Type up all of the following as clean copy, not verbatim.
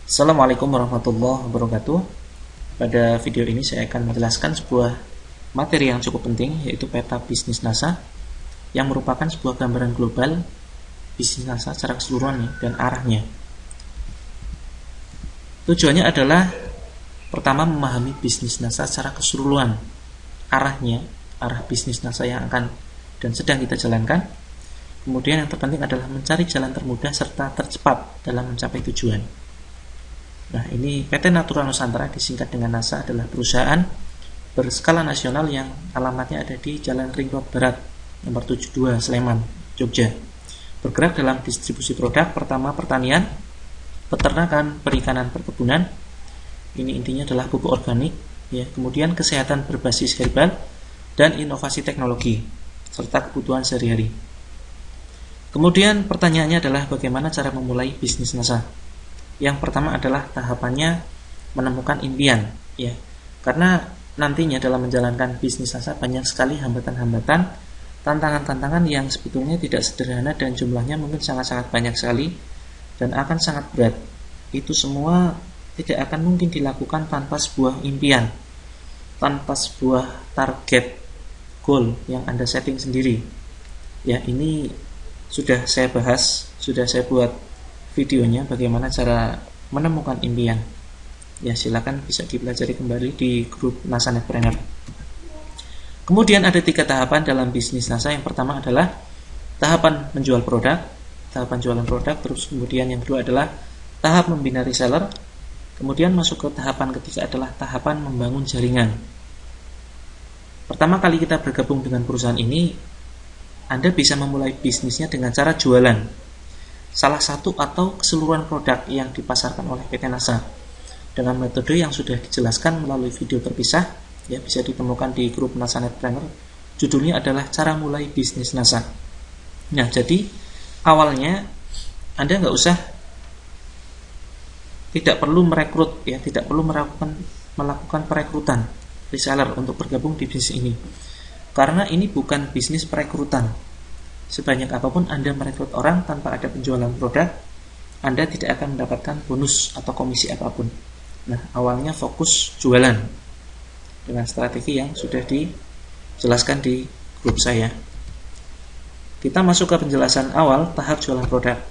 Assalamualaikum warahmatullahi wabarakatuh. Pada video ini saya akan menjelaskan sebuah materi yang cukup penting, yaitu peta bisnis NASA, yang merupakan sebuah gambaran global bisnis NASA secara keseluruhan dan arahnya. Tujuannya adalah pertama memahami bisnis NASA secara keseluruhan, arahnya, arah bisnis NASA yang akan dan sedang kita jalankan. Kemudian yang terpenting adalah mencari jalan termudah serta tercepat dalam mencapai tujuan. Nah, ini PT Natura Nusantara disingkat dengan NASA adalah perusahaan berskala nasional yang alamatnya ada di Jalan Ring Road Barat nomor 72 Sleman, Jogja. Bergerak dalam distribusi produk, pertama pertanian, peternakan, perikanan, perkebunan. Ini intinya adalah pupuk organik, ya. Kemudian kesehatan berbasis herbal dan inovasi teknologi serta kebutuhan sehari-hari. Kemudian pertanyaannya adalah bagaimana cara memulai bisnis NASA? Yang pertama adalah tahapannya menemukan impian, ya. Karena nantinya dalam menjalankan bisnis NASA banyak sekali hambatan-hambatan, tantangan-tantangan yang sebetulnya tidak sederhana dan jumlahnya mungkin sangat-sangat banyak sekali dan akan sangat berat. Itu semua tidak akan mungkin dilakukan tanpa sebuah impian, tanpa sebuah target goal yang Anda setting sendiri. Ya, ini sudah saya bahas, sudah saya buat videonya bagaimana cara menemukan impian. Ya, silakan bisa dipelajari kembali di grup NASA Netpreneur. Kemudian ada 3 tahapan dalam bisnis NASA. Yang pertama adalah tahapan menjual produk, tahapan jualan produk. Terus kemudian yang kedua adalah tahap membina reseller. Kemudian masuk ke tahapan ketiga adalah tahapan membangun jaringan. Pertama kali kita bergabung dengan perusahaan ini, Anda bisa memulai bisnisnya dengan cara jualan salah satu atau keseluruhan produk yang dipasarkan oleh PT NASA dengan metode yang sudah dijelaskan melalui video terpisah, ya, bisa ditemukan di grup NASA Netpreneur. Judulnya adalah cara mulai bisnis NASA. Nah, jadi awalnya Anda tidak perlu merekrut, ya, tidak perlu melakukan perekrutan reseller untuk bergabung di bisnis ini, karena ini bukan bisnis perekrutan. Sebanyak apapun Anda merekrut orang tanpa ada penjualan produk, Anda tidak akan mendapatkan bonus atau komisi apapun. Nah, awalnya fokus jualan dengan strategi yang sudah dijelaskan di grup saya. Kita masuk ke penjelasan awal tahap jualan produk.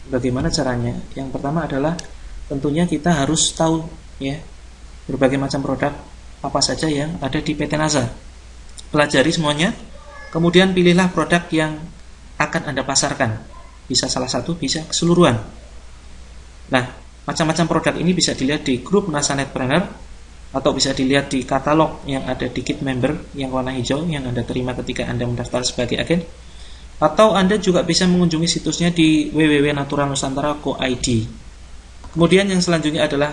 Bagaimana caranya? Yang pertama adalah tentunya kita harus tahu, ya, berbagai macam produk apa saja yang ada di PT NASA. Pelajari semuanya, kemudian pilihlah produk yang akan Anda pasarkan. Bisa salah satu, bisa keseluruhan. Nah, macam-macam produk ini bisa dilihat di grup NASA Netpreneur atau bisa dilihat di katalog yang ada di kit member yang warna hijau yang Anda terima ketika Anda mendaftar sebagai agen. Atau Anda juga bisa mengunjungi situsnya di www.naturanusantara.co.id. Kemudian yang selanjutnya adalah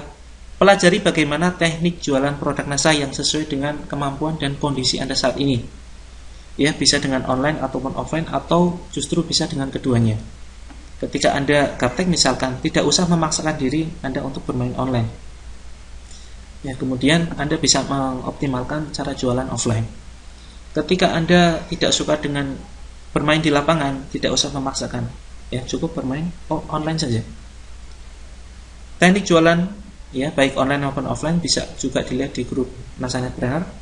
pelajari bagaimana teknik jualan produk NASA yang sesuai dengan kemampuan dan kondisi Anda saat ini. Ya, bisa dengan online ataupun offline, atau justru bisa dengan keduanya. Ketika Anda gaptek misalkan, tidak usah memaksakan diri Anda untuk bermain online. Ya, kemudian Anda bisa mengoptimalkan cara jualan offline. Ketika Anda tidak suka dengan bermain di lapangan, tidak usah memaksakan. Ya, cukup bermain online saja. Teknik jualan, ya, baik online maupun offline bisa juga dilihat di grup NASA Netpreneur.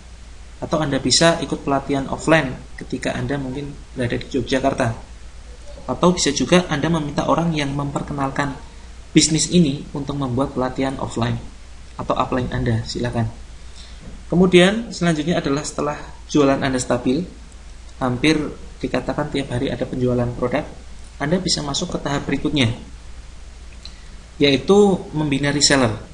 Atau Anda bisa ikut pelatihan offline ketika Anda mungkin berada di Yogyakarta. Atau bisa juga Anda meminta orang yang memperkenalkan bisnis ini untuk membuat pelatihan offline atau upline Anda, silakan. Kemudian selanjutnya adalah setelah jualan Anda stabil, hampir dikatakan tiap hari ada penjualan produk, Anda bisa masuk ke tahap berikutnya, yaitu membina reseller.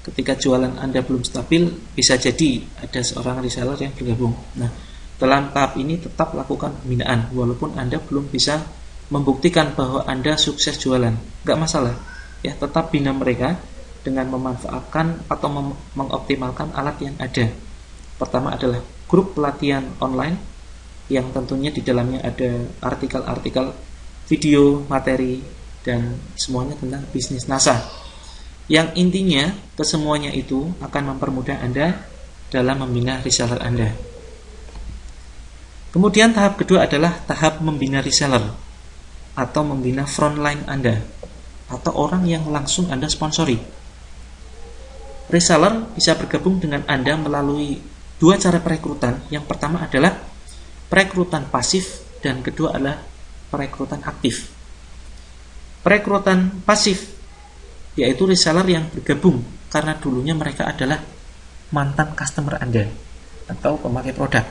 Ketika jualan Anda belum stabil, bisa jadi ada seorang reseller yang bergabung. Nah, dalam tahap ini tetap lakukan pembinaan walaupun Anda belum bisa membuktikan bahwa Anda sukses jualan. Gak masalah, ya, tetap bina mereka dengan memanfaatkan atau mengoptimalkan alat yang ada. Pertama adalah grup pelatihan online yang tentunya di dalamnya ada artikel-artikel, video, materi, dan semuanya tentang bisnis NASA. Yang intinya, kesemuanya itu akan mempermudah Anda dalam membina reseller Anda. Kemudian tahap kedua adalah tahap membina reseller atau membina frontline Anda. atau orang yang langsung Anda sponsori. Reseller bisa bergabung dengan Anda melalui dua cara perekrutan. Yang pertama adalah perekrutan pasif dan kedua adalah perekrutan aktif. Perekrutan pasif yaitu reseller yang bergabung karena dulunya mereka adalah mantan customer Anda atau pemakai produk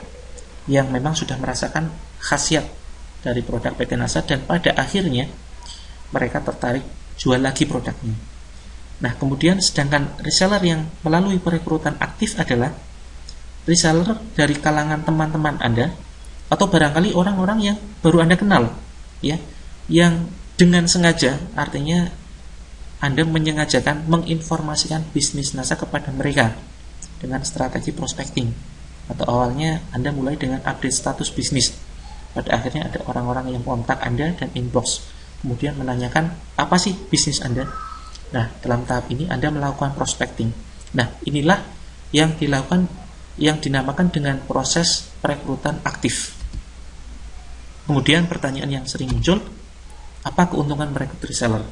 yang memang sudah merasakan khasiat dari produk PT NASA dan pada akhirnya mereka tertarik jual lagi produknya. Nah, kemudian sedangkan reseller yang melalui perekrutan aktif adalah reseller dari kalangan teman-teman Anda atau barangkali orang-orang yang baru Anda kenal, ya, yang dengan sengaja, artinya Anda menyengajakan menginformasikan bisnis NASA kepada mereka dengan strategi prospecting. Atau awalnya Anda mulai dengan update status bisnis. Pada akhirnya ada orang-orang yang kontak Anda dan inbox, kemudian menanyakan apa sih bisnis Anda. Nah, dalam tahap ini Anda melakukan prospecting. Nah, inilah yang dilakukan, yang dinamakan dengan proses perekrutan aktif. Kemudian pertanyaan yang sering muncul, apa keuntungan merekrut reseller?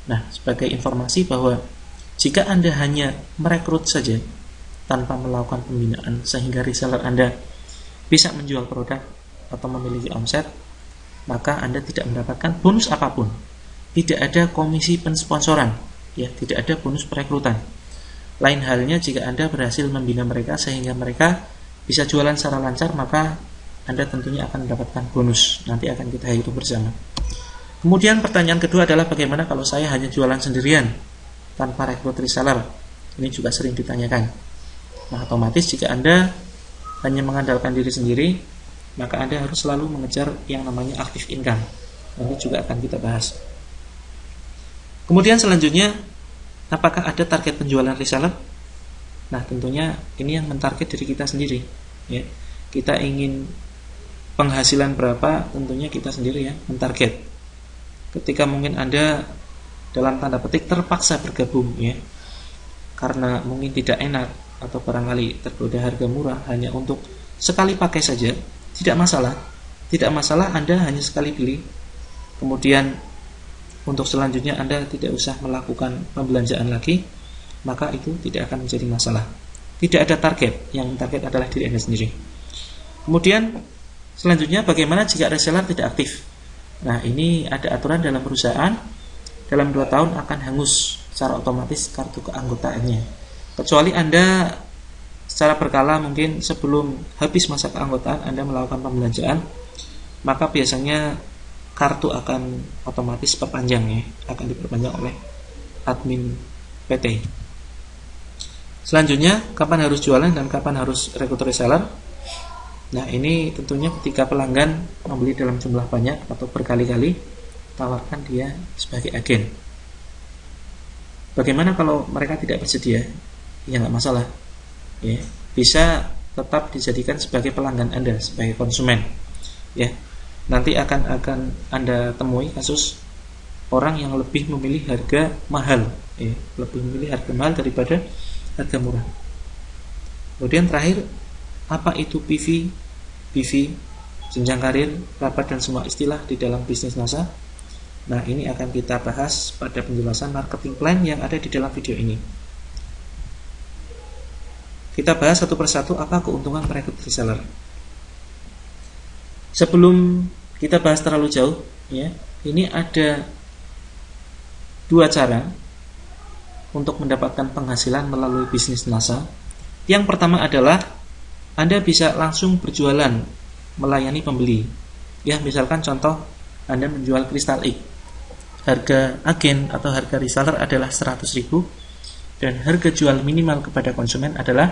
Nah, sebagai informasi bahwa jika Anda hanya merekrut saja tanpa melakukan pembinaan sehingga reseller Anda bisa menjual produk atau memiliki omset, maka Anda tidak mendapatkan bonus apapun. Tidak ada komisi pensponsoran, ya, tidak ada bonus perekrutan. Lain halnya jika Anda berhasil membina mereka sehingga mereka bisa jualan secara lancar, maka Anda tentunya akan mendapatkan bonus. Nanti akan kita hitung bersama. Kemudian pertanyaan kedua adalah bagaimana kalau saya hanya jualan sendirian tanpa rekrut reseller? Ini juga sering ditanyakan. Nah, otomatis jika Anda hanya mengandalkan diri sendiri, maka Anda harus selalu mengejar yang namanya active income. Nanti juga akan kita bahas. Kemudian selanjutnya, apakah ada target penjualan reseller? Nah, tentunya ini yang mentarget diri kita sendiri, ya. Kita ingin penghasilan berapa, tentunya kita sendiri ya mentarget. Ketika mungkin Anda dalam tanda petik terpaksa bergabung, ya, karena mungkin tidak enak atau barangkali tergoda harga murah hanya untuk sekali pakai saja, tidak masalah. Tidak masalah Anda hanya sekali beli. Kemudian untuk selanjutnya Anda tidak usah melakukan pembelanjaan lagi, maka itu tidak akan menjadi masalah. Tidak ada target, yang target adalah diri Anda sendiri. Kemudian selanjutnya bagaimana jika reseller tidak aktif? Nah, ini ada aturan dalam perusahaan, dalam 2 tahun akan hangus secara otomatis kartu keanggotaannya. Kecuali Anda secara berkala mungkin sebelum habis masa keanggotaan Anda melakukan pembelanjaan, maka biasanya kartu akan otomatis perpanjang, ya, akan diperpanjang oleh admin PT. Selanjutnya, kapan harus jualan dan kapan harus rekrut reseller? Nah, ini tentunya ketika pelanggan membeli dalam jumlah banyak atau berkali-kali, tawarkan dia sebagai agen. Bagaimana kalau mereka tidak bersedia? Ya, nggak masalah, ya, bisa tetap dijadikan sebagai pelanggan Anda, sebagai konsumen, ya. Nanti akan Anda temui kasus orang yang lebih memilih harga mahal, ya, lebih memilih harga mahal daripada harga murah. Kemudian terakhir, apa itu PV, BV, jenjang karir, rapat dan semua istilah di dalam bisnis NASA? Nah, ini akan kita bahas pada penjelasan marketing plan yang ada di dalam video ini. Kita bahas satu persatu apa keuntungan merekrut reseller. Sebelum kita bahas terlalu jauh, ya, ini ada 2 cara untuk mendapatkan penghasilan melalui bisnis NASA. Yang pertama adalah Anda bisa langsung berjualan melayani pembeli. Ya, misalkan contoh Anda menjual kristal X. Harga agen atau harga reseller adalah 100.000 dan harga jual minimal kepada konsumen adalah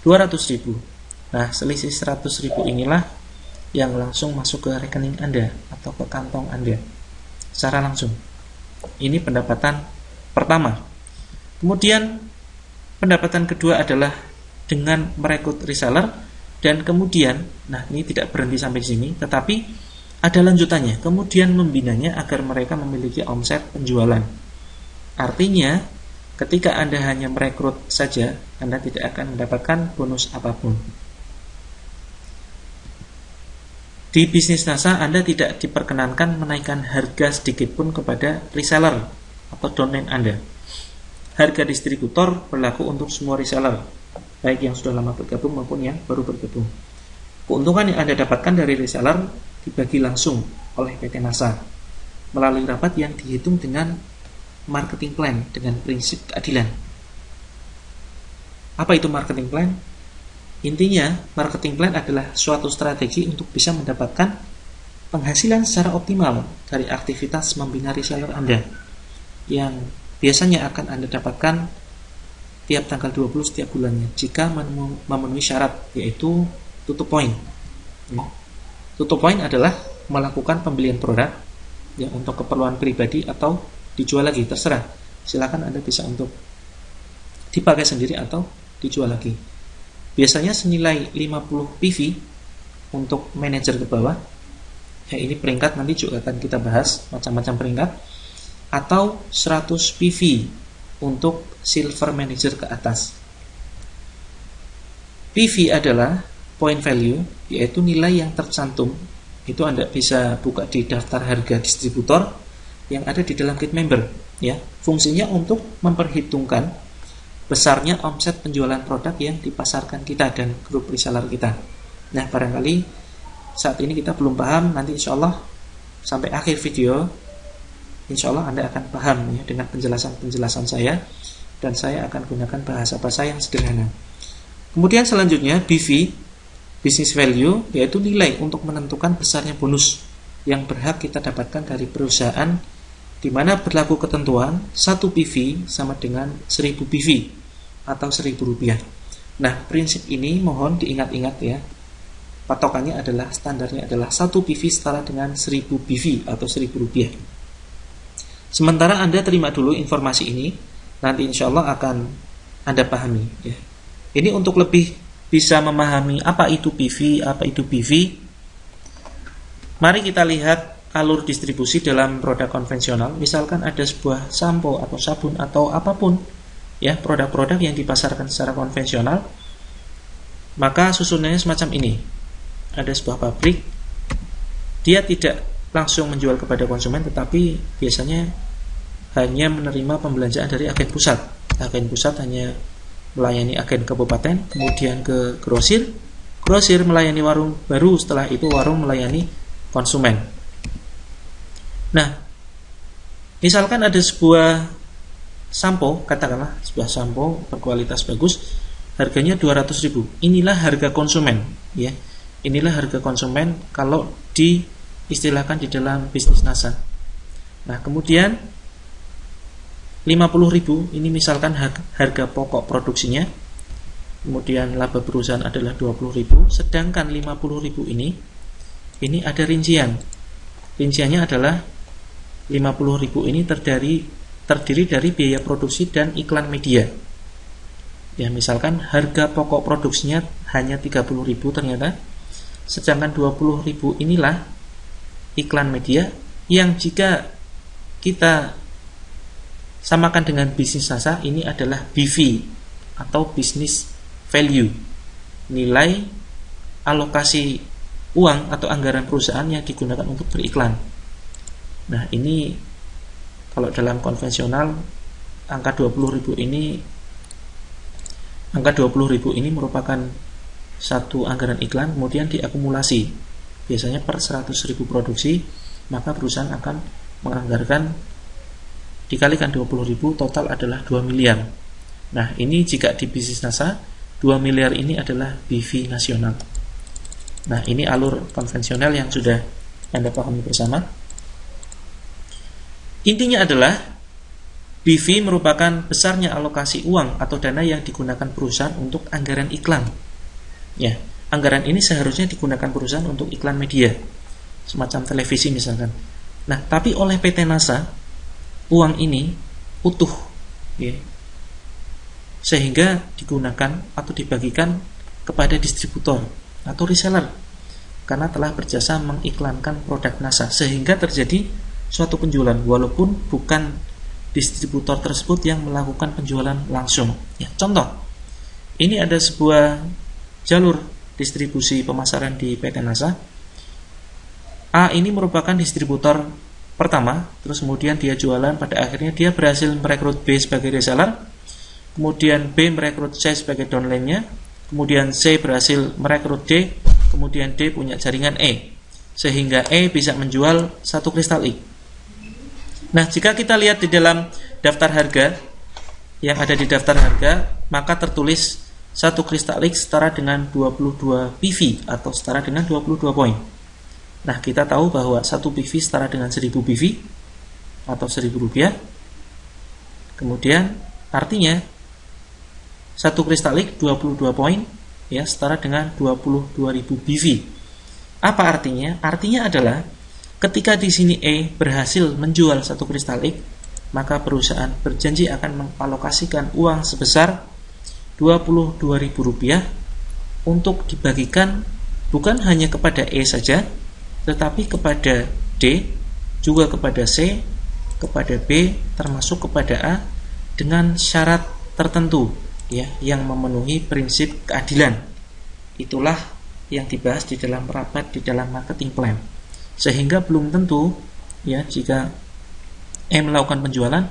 200.000. Nah, selisih 100.000 inilah yang langsung masuk ke rekening Anda atau ke kantong Anda secara langsung. Ini pendapatan pertama. Kemudian pendapatan kedua adalah dengan merekrut reseller dan kemudian, nah ini tidak berhenti sampai di sini, tetapi ada lanjutannya. Kemudian membinanya agar mereka memiliki omset penjualan. Artinya, ketika Anda hanya merekrut saja, Anda tidak akan mendapatkan bonus apapun. Di bisnis NASA, Anda tidak diperkenankan menaikkan harga sedikit pun kepada reseller atau domain Anda. Harga distributor berlaku untuk semua reseller, baik yang sudah lama bergabung maupun yang baru bergabung. Keuntungan yang Anda dapatkan dari reseller dibagi langsung oleh PT NASA melalui rapat yang dihitung dengan marketing plan dengan prinsip keadilan. Apa itu marketing plan? Intinya, marketing plan adalah suatu strategi untuk bisa mendapatkan penghasilan secara optimal dari aktivitas membina reseller Anda yang biasanya akan Anda dapatkan tiap tanggal 20 setiap bulannya jika memenuhi syarat, yaitu tutup poin. Tutup poin adalah melakukan pembelian produk yang untuk keperluan pribadi atau dijual lagi, terserah. Silakan Anda bisa untuk dipakai sendiri atau dijual lagi. Biasanya senilai 50 PV untuk manajer ke bawah. Ya, ini peringkat nanti juga akan kita bahas macam-macam peringkat. Atau 100 PV untuk silver manager ke atas. PV adalah point value, yaitu nilai yang tercantum. Itu Anda bisa buka di daftar harga distributor yang ada di dalam kit member. Ya, fungsinya untuk memperhitungkan besarnya omset penjualan produk yang dipasarkan kita dan grup reseller kita. Nah, barangkali saat ini kita belum paham, nanti insya Allah sampai akhir video insya Allah Anda akan paham ya dengan penjelasan-penjelasan saya, dan saya akan gunakan bahasa yang sederhana. Kemudian selanjutnya BV, business value, yaitu nilai untuk menentukan besarnya bonus yang berhak kita dapatkan dari perusahaan, di mana berlaku ketentuan 1 PV sama dengan 1000 PV atau Rp1.000. Nah, prinsip ini mohon diingat-ingat ya. Patokannya adalah, standarnya adalah 1 PV setara dengan 1000 PV atau Rp1.000. Sementara Anda terima dulu informasi ini, nanti insya Allah akan Anda pahami ya. Ini untuk lebih bisa memahami apa itu PV, apa itu BV. Mari kita lihat alur distribusi dalam produk konvensional. Misalkan ada sebuah sampo atau sabun atau apapun ya, produk-produk yang dipasarkan secara konvensional, maka susunannya semacam ini. Ada sebuah pabrik, dia tidak langsung menjual kepada konsumen, tetapi biasanya hanya menerima pembelanjaan dari agen pusat. Agen pusat hanya melayani agen kabupaten, kemudian ke grosir, grosir melayani warung, baru setelah itu warung melayani konsumen. Nah, misalkan ada sebuah sampo, katakanlah sebuah sampo berkualitas bagus, harganya 200.000. Inilah harga konsumen ya. Inilah harga konsumen kalau diistilahkan di dalam bisnis NASA. Nah, kemudian 50.000 ini misalkan harga pokok produksinya. Kemudian laba perusahaan adalah 20.000, sedangkan 50.000 ini ada rincian. Rinciannya adalah 50.000 ini terdiri dari biaya produksi dan iklan media. Ya, misalkan harga pokok produksinya hanya 30.000 ternyata, sedangkan 20.000 inilah iklan media yang jika kita samakan dengan bisnis NASA, ini adalah BV atau business value, nilai alokasi uang atau anggaran perusahaan yang digunakan untuk beriklan. Nah, ini kalau dalam konvensional angka 20.000 ini merupakan satu anggaran iklan, kemudian diakumulasi. Biasanya per 100.000 produksi, maka perusahaan akan menganggarkan dikalikan 20.000, total adalah 2 miliar. Nah, ini jika di bisnis NASA, 2 miliar ini adalah BV nasional. Nah, ini alur konvensional yang sudah Anda pahami bersama. Intinya adalah BV merupakan besarnya alokasi uang atau dana yang digunakan perusahaan untuk anggaran iklan. Ya, anggaran ini seharusnya digunakan perusahaan untuk iklan media, semacam televisi misalkan. Nah, tapi oleh PT NASA, uang ini utuh, ya, sehingga digunakan atau dibagikan kepada distributor atau reseller karena telah berjasa mengiklankan produk NASA, sehingga terjadi suatu penjualan walaupun bukan distributor tersebut yang melakukan penjualan langsung. Ya, contoh, ini ada sebuah jalur distribusi pemasaran di PT NASA. A ini merupakan distributor pertama, terus kemudian dia jualan, pada akhirnya dia berhasil merekrut B sebagai reseller, kemudian B merekrut C sebagai downline-nya, kemudian C berhasil merekrut D, kemudian D punya jaringan E, sehingga E bisa menjual satu kristal I. Nah, jika kita lihat di dalam daftar harga, yang ada di daftar harga, maka tertulis satu kristal I setara dengan 22 PV atau setara dengan 22 poin. Nah, kita tahu bahwa satu PV setara dengan 1000 PV atau 1000 rupiah. Kemudian artinya satu kristal I 22 poin ya setara dengan 22.000 PV. Apa artinya? Artinya adalah ketika di sini E berhasil menjual satu kristal I, maka perusahaan berjanji akan mengalokasikan uang sebesar 22.000 rupiah untuk dibagikan bukan hanya kepada E saja, tetapi kepada D, juga kepada C, kepada B, termasuk kepada A, dengan syarat tertentu ya, yang memenuhi prinsip keadilan. Itulah yang dibahas di dalam rapat di dalam marketing plan. Sehingga belum tentu ya, jika E melakukan penjualan,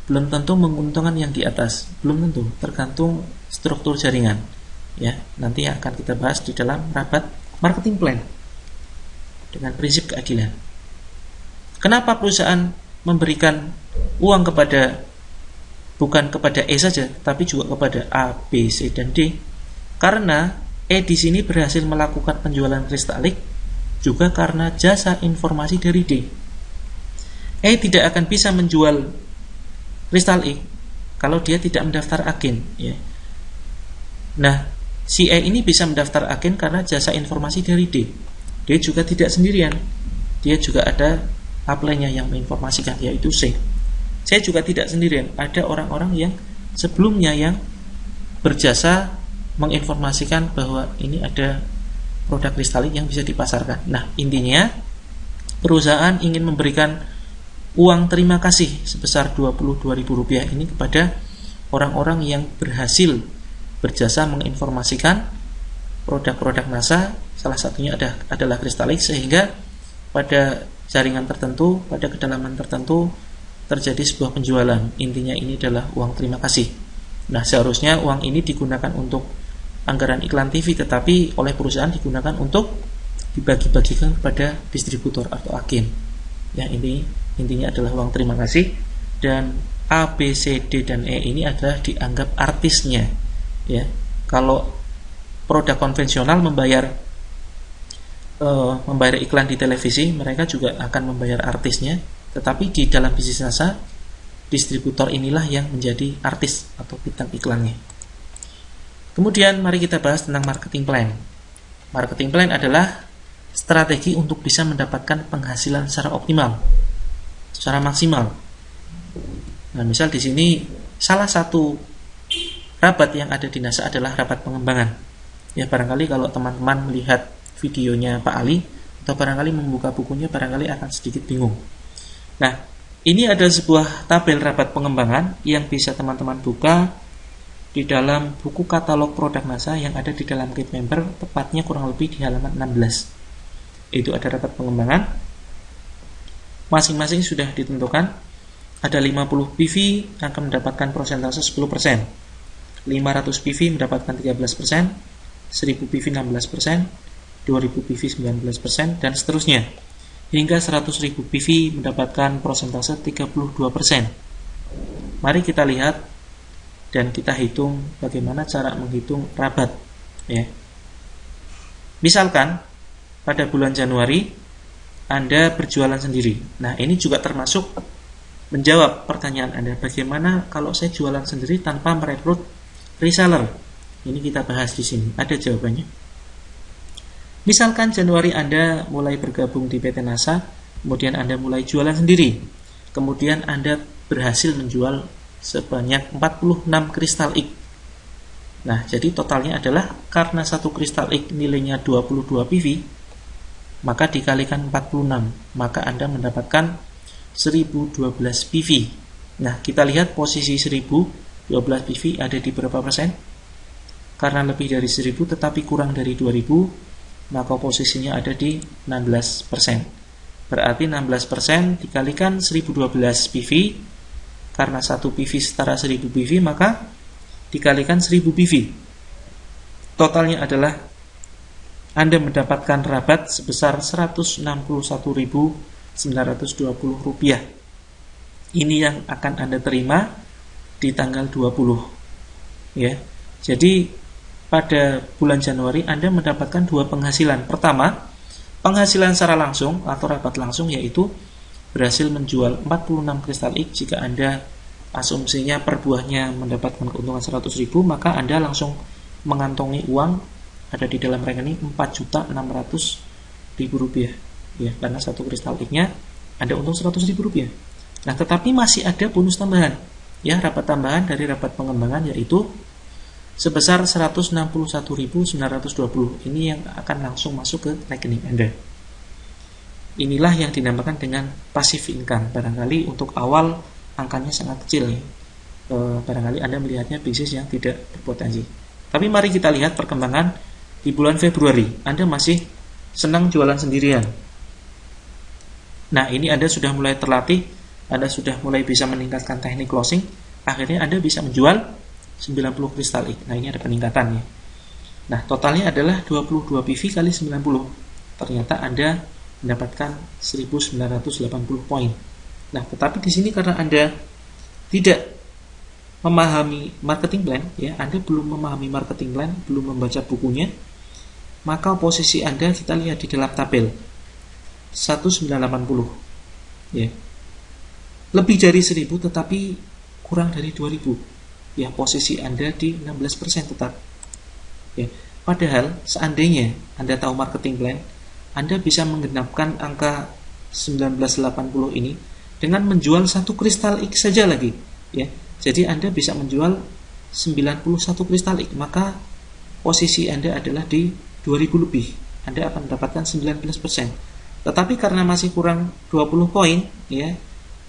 belum tentu menguntungkan yang di atas, belum tentu, tergantung struktur jaringan ya. Nanti akan kita bahas di dalam rapat marketing plan dengan prinsip keadilan. Kenapa perusahaan memberikan uang bukan kepada E saja, tapi juga kepada A, B, C, dan D? Karena E di sini berhasil melakukan penjualan kristal I juga karena jasa informasi dari D. E tidak akan bisa menjual kristal I kalau dia tidak mendaftar agen ya. Nah, si E ini bisa mendaftar agen karena jasa informasi dari D. Dia juga tidak sendirian, dia juga ada upline-nya yang menginformasikan, yaitu C. Saya juga tidak sendirian, ada orang-orang yang sebelumnya yang berjasa menginformasikan bahwa ini ada produk kristalik yang bisa dipasarkan. Nah, intinya perusahaan ingin memberikan uang terima kasih sebesar Rp22.000 ini kepada orang-orang yang berhasil berjasa menginformasikan produk-produk NASA, salah satunya adalah kristalik, sehingga pada jaringan tertentu, pada kedalaman tertentu terjadi sebuah penjualan. Intinya ini adalah uang terima kasih. Nah, seharusnya uang ini digunakan untuk anggaran iklan TV, tetapi oleh perusahaan digunakan untuk dibagi-bagikan kepada distributor atau agen. Ya, intinya adalah uang terima kasih. Dan A, B, C, D, dan E ini adalah dianggap artisnya. Ya, kalau produk konvensional membayar iklan di televisi, mereka juga akan membayar artisnya. Tetapi di dalam bisnis NASA, distributor inilah yang menjadi artis atau bintang iklannya. Kemudian mari kita bahas tentang marketing plan. Marketing plan adalah strategi untuk bisa mendapatkan penghasilan secara optimal, secara maksimal. Nah, misal di sini salah satu rapat yang ada di NASA adalah rapat pengembangan. Ya, barangkali kalau teman-teman melihat videonya Pak Ali atau barangkali membuka bukunya, barangkali akan sedikit bingung. Nah, ini ada sebuah tabel rapat pengembangan yang bisa teman-teman buka di dalam buku katalog produk NASA yang ada di dalam kit member, tepatnya kurang lebih di halaman 16. Itu ada rapat pengembangan. Masing-masing sudah ditentukan. Ada 50 PV akan mendapatkan persentase 10%, 500 PV mendapatkan 13%, 1000 PV 16%, 2000 PV 19%, dan seterusnya hingga 100.000 PV mendapatkan persentase 32%. Mari kita lihat dan kita hitung bagaimana cara menghitung rabat ya. Misalkan pada bulan Januari Anda berjualan sendiri. Nah, ini juga termasuk menjawab pertanyaan Anda, bagaimana kalau saya jualan sendiri tanpa merekrut reseller. Ini kita bahas di sini, ada jawabannya. Misalkan Januari Anda mulai bergabung di PT NASA, kemudian Anda mulai jualan sendiri, kemudian Anda berhasil menjual sebanyak 46 kristal I. Nah, jadi totalnya adalah karena satu kristal I nilainya 22 PV, maka dikalikan 46, maka Anda mendapatkan 1012 PV. Nah, kita lihat posisi 1012 PV ada di berapa persen? Karena lebih dari 1000 tetapi kurang dari 2000, maka posisinya ada di 16%. Berarti 16% dikalikan 1012 PV. Karena 1 PV setara 1000 PV, maka dikalikan 1000 PV. Totalnya adalah Anda mendapatkan rabat sebesar Rp161.920. Ini yang akan Anda terima di tanggal 20. Ya. Jadi pada bulan Januari Anda mendapatkan 2 penghasilan. Pertama, penghasilan secara langsung atau rabat langsung, yaitu berhasil menjual 46 kristal X. Jika Anda asumsinya per buahnya mendapatkan keuntungan 100.000, maka Anda langsung mengantongi uang ada di dalam rekening Rp4.600.000. Ya, karena satu kristal X-nya Anda untung Rp100.000. Nah, tetapi masih ada bonus tambahan. Ya, rabat tambahan dari rabat pengembangan, yaitu sebesar Rp161.920. Ini yang akan langsung masuk ke rekening Anda. Inilah yang dinamakan dengan passive income. Barangkali untuk awal angkanya sangat kecil ya. Barangkali Anda melihatnya bisnis yang tidak berpotensi. Tapi mari kita lihat perkembangan di bulan Februari. Anda masih senang jualan sendirian. Nah, ini Anda sudah mulai terlatih, Anda sudah mulai bisa meningkatkan teknik closing. Akhirnya Anda bisa menjual 90 kristal X. Nah, ini ada peningkatan ya. Nah, totalnya adalah 22 PV kali 90. Ternyata Anda mendapatkan 1980 poin. Nah, tetapi di sini karena Anda tidak memahami marketing plan, ya, Anda belum memahami marketing plan, belum membaca bukunya, maka posisi Anda kita lihat di dalam tabel 1980. Ya. Lebih dari 1000 tetapi kurang dari 2000. Ya, posisi Anda di 16% tetap. Ya. Padahal seandainya Anda tahu marketing plan, Anda bisa menggenapkan angka 1980 ini dengan menjual satu kristal X saja lagi, ya. Jadi Anda bisa menjual 91 kristal X, maka posisi Anda adalah di 2000 lebih. Anda akan mendapatkan 19%. Tetapi karena masih kurang 20 poin, ya,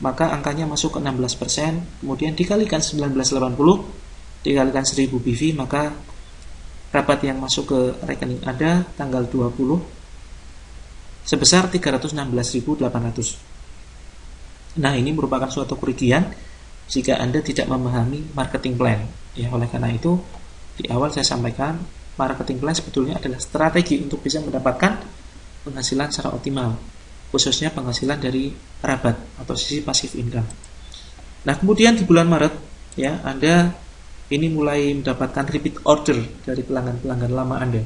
maka angkanya masuk ke 16%, kemudian dikalikan 1980 dikalikan 1000 PV, maka rabat yang masuk ke rekening Anda tanggal 20 sebesar 316.800. Nah, ini merupakan suatu kerugian jika Anda tidak memahami marketing plan. Ya, oleh karena itu di awal saya sampaikan marketing plan sebetulnya adalah strategi untuk bisa mendapatkan penghasilan secara optimal, khususnya penghasilan dari rabat atau sisi passive income. Nah, kemudian di bulan Maret, ya, Anda ini mulai mendapatkan repeat order dari pelanggan-pelanggan lama Anda,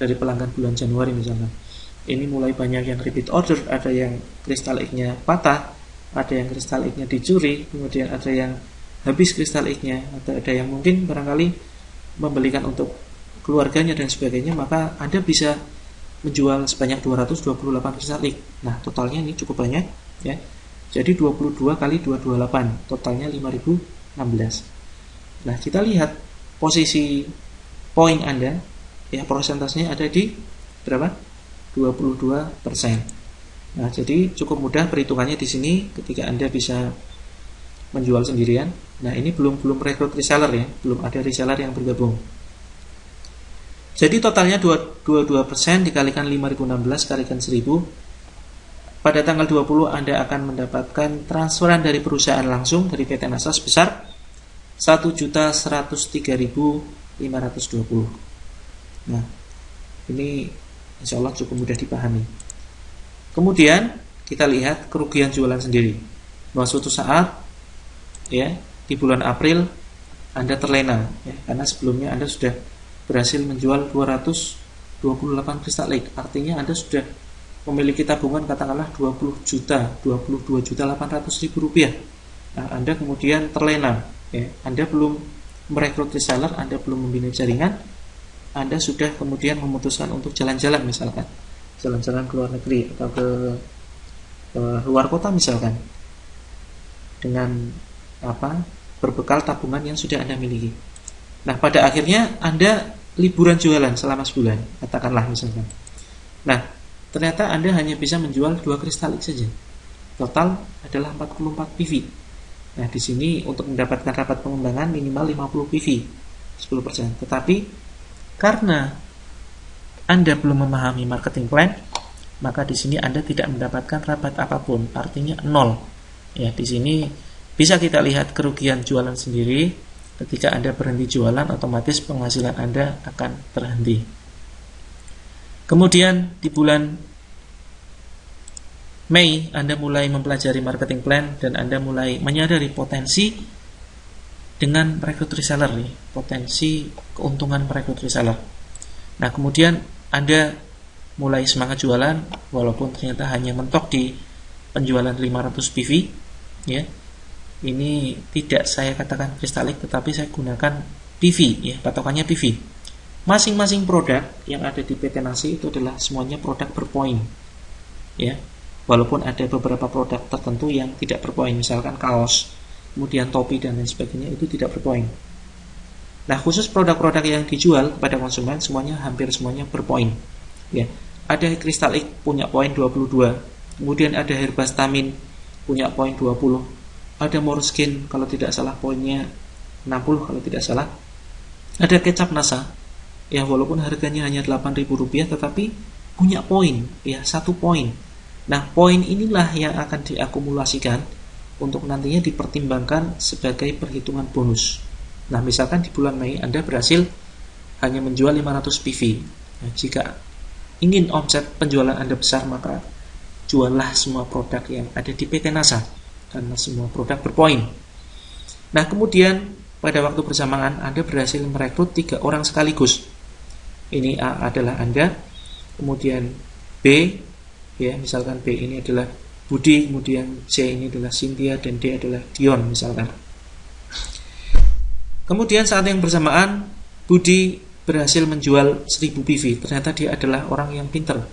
dari pelanggan bulan Januari misalnya. Ini mulai banyak yang repeat order, ada yang kristal X-nya patah, ada yang kristal X-nya dicuri, kemudian ada yang habis kristal X-nya, atau ada yang mungkin barangkali membelikan untuk keluarganya dan sebagainya, maka Anda bisa menjual sebanyak 228 kristal X. Nah, totalnya ini cukup banyak, ya. Jadi 22 kali 228, totalnya 5016. Nah, kita lihat posisi poin Anda, ya, persentasenya ada di berapa? 22%. Nah, jadi cukup mudah perhitungannya di sini ketika Anda bisa menjual sendirian. Nah, ini belum rekrut reseller ya, belum ada reseller yang bergabung. Jadi totalnya 22% dikalikan 5016 kalikan 1000. Pada tanggal 20 Anda akan mendapatkan transferan dari perusahaan langsung dari PT NASA sebesar 1.103.520. Nah, ini insya Allah cukup mudah dipahami. Kemudian kita lihat kerugian jualan sendiri. Bahwa suatu saat, ya, di bulan April Anda terlena, ya, karena sebelumnya Anda sudah berhasil menjual 228 kristal X. Artinya Anda sudah memiliki tabungan katakanlah 22.800.000 rupiah. Nah, Anda kemudian terlena, ya. Anda belum merekrut reseller, Anda belum membina jaringan, Anda sudah kemudian memutuskan untuk jalan-jalan, misalkan jalan-jalan ke luar negeri atau ke luar kota misalkan, dengan berbekal tabungan yang sudah Anda miliki. Nah, pada akhirnya Anda liburan jualan selama sebulan, katakanlah misalkan. Nah, ternyata Anda hanya bisa menjual 2 kristal X saja. Total adalah 44 PV. Nah, di sini untuk mendapatkan rabat pengembangan minimal 50 PV, 10%. Tetapi karena Anda belum memahami marketing plan, maka di sini Anda tidak mendapatkan rabat apapun, artinya 0. Ya, di sini bisa kita lihat kerugian jualan sendiri. Ketika Anda berhenti jualan, otomatis penghasilan Anda akan terhenti. Kemudian di bulan Mei, Anda mulai mempelajari marketing plan dan Anda mulai menyadari potensi dengan merekrut reseller nih, potensi keuntungan merekrut reseller. Nah, kemudian Anda mulai semangat jualan walaupun ternyata hanya mentok di penjualan 500 PV, ya. Ini tidak saya katakan kristalik, tetapi saya gunakan PV, ya, patokannya PV. Masing-masing produk yang ada di PT Nasi itu adalah semuanya produk berpoin, ya. Walaupun ada beberapa produk tertentu yang tidak berpoin, misalkan kaos, kemudian topi dan lain sebagainya, itu tidak berpoin. Nah, khusus produk-produk yang dijual kepada konsumen semuanya hampir semuanya berpoin, ya. Ada Crystal X punya poin 22, kemudian ada Herbastamin punya poin 20, ada Moreskin kalau tidak salah poinnya 60 kalau tidak salah. Ada kecap NASA yang walaupun harganya hanya Rp8.000 tetapi punya poin, ya, 1 poin. Nah, poin inilah yang akan diakumulasikan untuk nantinya dipertimbangkan sebagai perhitungan bonus. Nah, misalkan di bulan Mei Anda berhasil hanya menjual 500 PV. Nah, jika ingin omset penjualan Anda besar, maka juallah semua produk yang ada di PT NASA, karena semua produk berpoin. Nah, kemudian pada waktu bersamaan Anda berhasil merekrut 3 orang sekaligus. Ini A adalah Anda, kemudian B, ya, misalkan B ini adalah Budi, kemudian C ini adalah Cynthia, dan D adalah Dion misalkan. Kemudian saat yang bersamaan Budi berhasil menjual 1000 PV. Ternyata dia adalah orang yang pintar,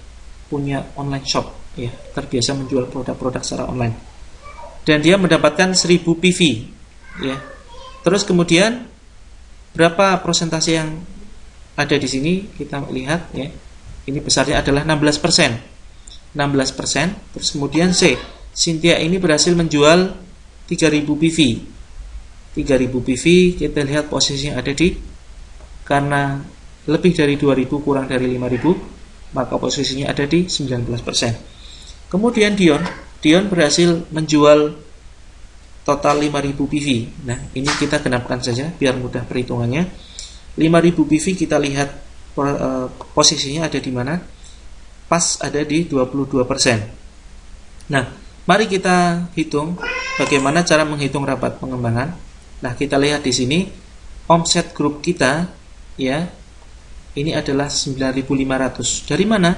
punya online shop, ya, terbiasa menjual produk-produk secara online. Dan dia mendapatkan 1000 PV, ya. Terus kemudian berapa persentase yang ada di sini kita lihat, ya. Ini besarnya adalah 16%. 16%. Terus kemudian C, Cynthia ini berhasil menjual 3000 PV. 3000 PV kita lihat posisinya ada di, karena lebih dari 2000 kurang dari 5000, maka posisinya ada di 19%. Kemudian Dion berhasil menjual total 5000 PV. Nah, ini kita genapkan saja biar mudah perhitungannya. 5000 PV kita lihat posisinya ada di mana? Pas ada di 22%. Nah, mari kita hitung bagaimana cara menghitung rapat pengembangan. Nah, kita lihat di sini omset grup kita, ya, ini adalah 9.500. Dari mana?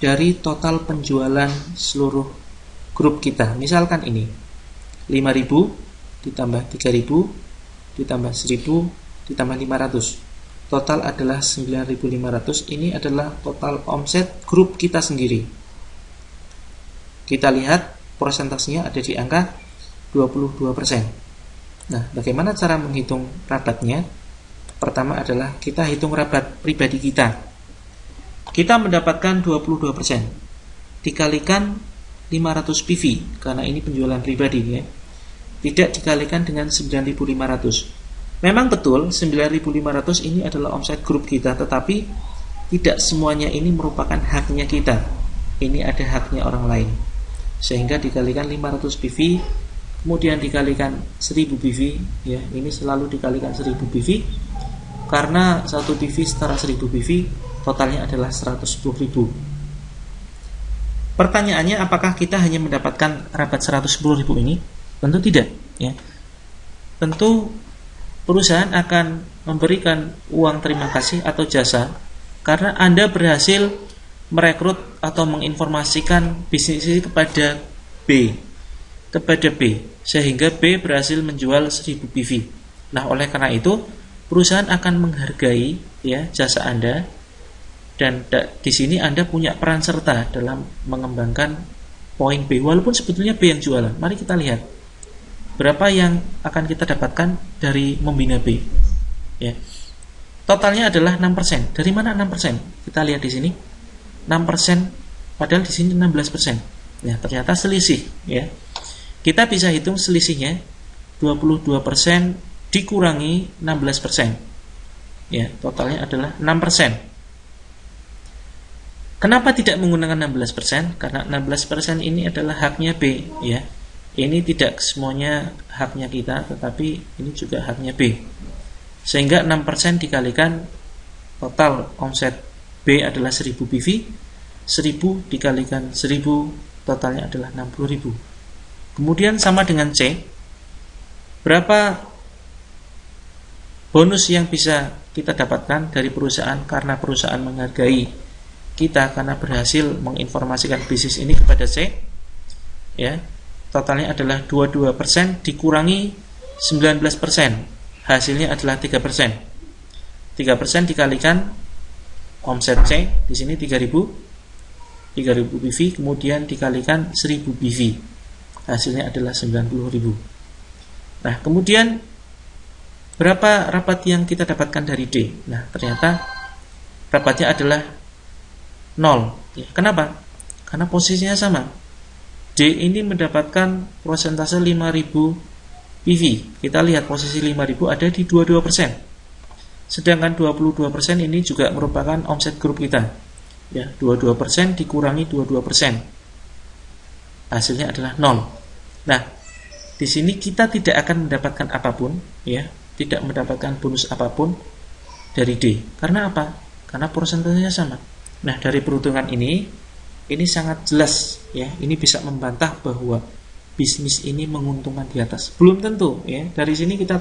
Dari total penjualan seluruh grup kita. Misalkan ini 5.000 ditambah 3.000 ditambah 1.000 ditambah 500. Total adalah 9.500. Ini adalah total omset grup kita sendiri. Kita lihat persentasenya ada di angka 22%. Nah, bagaimana cara menghitung rabatnya? Pertama adalah kita hitung rabat pribadi kita. Kita mendapatkan 22%. Dikalikan 500 PV, karena ini penjualan pribadi, ya. Tidak dikalikan dengan 9.500. Memang betul 9.500 ini adalah omset grup kita, tetapi tidak semuanya ini merupakan haknya kita. Ini ada haknya orang lain. Sehingga dikalikan 500 PV, kemudian dikalikan 1000 PV, ya. Ini selalu dikalikan 1000 PV karena satu PV setara 1000 PV, totalnya adalah 110.000. Pertanyaannya, apakah kita hanya mendapatkan rabat 110.000 ini? Tentu tidak, ya. Tentu perusahaan akan memberikan uang terima kasih atau jasa karena Anda berhasil merekrut atau menginformasikan bisnis ini kepada B, sehingga B berhasil menjual 1000 PV. Nah, oleh karena itu perusahaan akan menghargai, ya, jasa Anda, dan di sini Anda punya peran serta dalam mengembangkan poin B, walaupun sebetulnya B yang jualan. Mari kita lihat berapa yang akan kita dapatkan dari membina B, ya. Totalnya adalah 6%. Dari mana 6%? Kita lihat di sini 6%, padahal di sini 16%. Ya, ternyata selisih, ya. Kita bisa hitung selisihnya 22% dikurangi 16%. Ya, totalnya adalah 6%. Kenapa tidak menggunakan 16%? Karena 16% ini adalah haknya B, ya. Ini tidak semuanya haknya kita, tetapi ini juga haknya B. Sehingga 6% dikalikan total omset B adalah 1000 PV, 1000 dikalikan 1000 totalnya adalah 60.000. Kemudian sama dengan C, berapa bonus yang bisa kita dapatkan dari perusahaan karena perusahaan menghargai kita karena berhasil menginformasikan bisnis ini kepada C, ya. Totalnya adalah 22% dikurangi 19%. Hasilnya adalah 3%. 3% dikalikan omset C, di sini 3000 PV, kemudian dikalikan 1000 PV. Hasilnya adalah 90.000. Nah, kemudian berapa rapat yang kita dapatkan dari D? Nah, ternyata rapatnya adalah 0. Ya, kenapa? Karena posisinya sama. D ini mendapatkan persentase 5000 PV. Kita lihat posisi 5000 ada di 22%. Sedangkan 22% ini juga merupakan omset grup kita. Ya, 22% dikurangi 22%. Hasilnya adalah 0. Nah, di sini kita tidak akan mendapatkan apapun, ya, tidak mendapatkan bonus apapun dari D. Karena apa? Karena persentasenya sama. Nah, dari perhitungan ini sangat jelas, ya. Ini bisa membantah bahwa bisnis ini menguntungkan di atas. Belum tentu, ya. Dari sini kita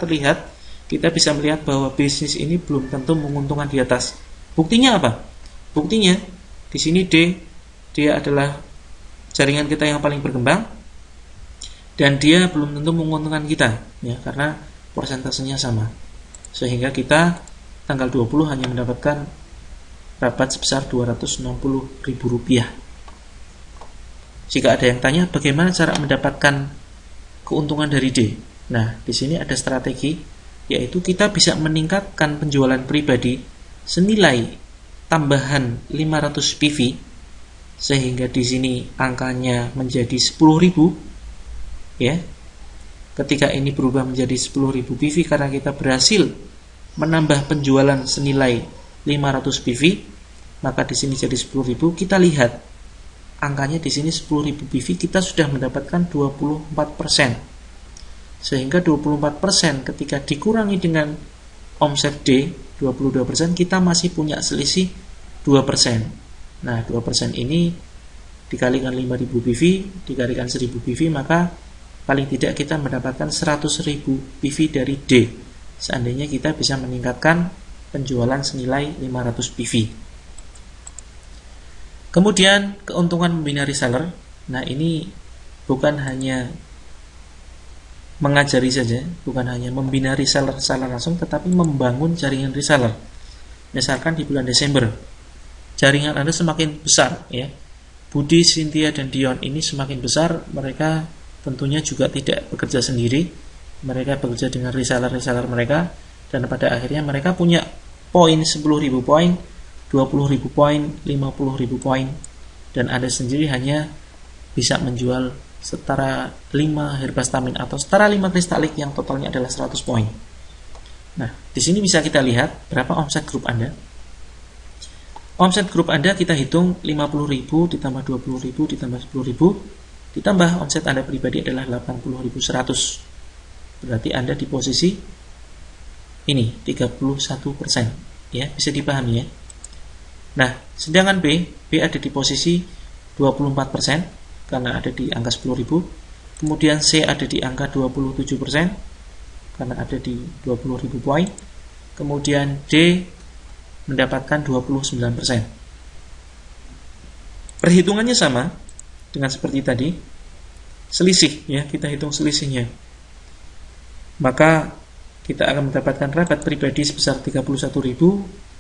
bisa melihat bahwa bisnis ini belum tentu menguntungkan di atas. Buktinya apa? Buktinya di sini D, dia adalah jaringan kita yang paling berkembang dan dia belum tentu menguntungkan kita, ya, karena persentasenya sama. Sehingga kita tanggal 20 hanya mendapatkan rabat sebesar Rp260.000. Jika ada yang tanya bagaimana cara mendapatkan keuntungan dari D, nah di sini ada strategi, yaitu kita bisa meningkatkan penjualan pribadi senilai tambahan 500 PV, sehingga di sini angkanya menjadi 10.000, ya. Ketika ini berubah menjadi 10.000 PV karena kita berhasil menambah penjualan senilai 500 PV, maka di sini jadi 10.000. Kita lihat angkanya di sini 10.000 PV, kita sudah mendapatkan 24%. Sehingga 24% ketika dikurangi dengan omset D 22%, kita masih punya selisih 2%. Nah, 2% ini dikalikan 5.000 PV, dikalikan 1.000 PV, maka paling tidak kita mendapatkan 100.000 PV dari D. Seandainya kita bisa meningkatkan penjualan senilai 500 PV. Kemudian keuntungan membina reseller. Nah, ini bukan hanya mengajari saja, bukan hanya membina reseller secara langsung, tetapi membangun jaringan reseller. Misalkan di bulan Desember, jaringan Anda semakin besar, ya. Budi, Cynthia, dan Dion ini semakin besar. Mereka tentunya juga tidak bekerja sendiri. Mereka bekerja dengan reseller-reseller mereka, dan pada akhirnya mereka punya poin 10.000 poin, 20.000 poin, 50.000 poin, dan Anda sendiri hanya bisa menjual setara 5 herbastamin atau setara 5 kristalik yang totalnya adalah 100 poin. Nah, di sini bisa kita lihat berapa omset grup Anda. Omset grup Anda kita hitung 50.000 ditambah 20.000 ditambah 10.000 ditambah omset Anda pribadi adalah 80.100. Berarti Anda di posisi ini 31%, ya, bisa dipahami, ya. Nah, sedangkan B ada di posisi 24% karena ada di angka 10.000. Kemudian C ada di angka 27% karena ada di 20.000 poin. Kemudian D mendapatkan 29%. Perhitungannya sama dengan seperti tadi. Selisih, ya, kita hitung selisihnya. Maka kita akan mendapatkan rabat pribadi sebesar 31.000,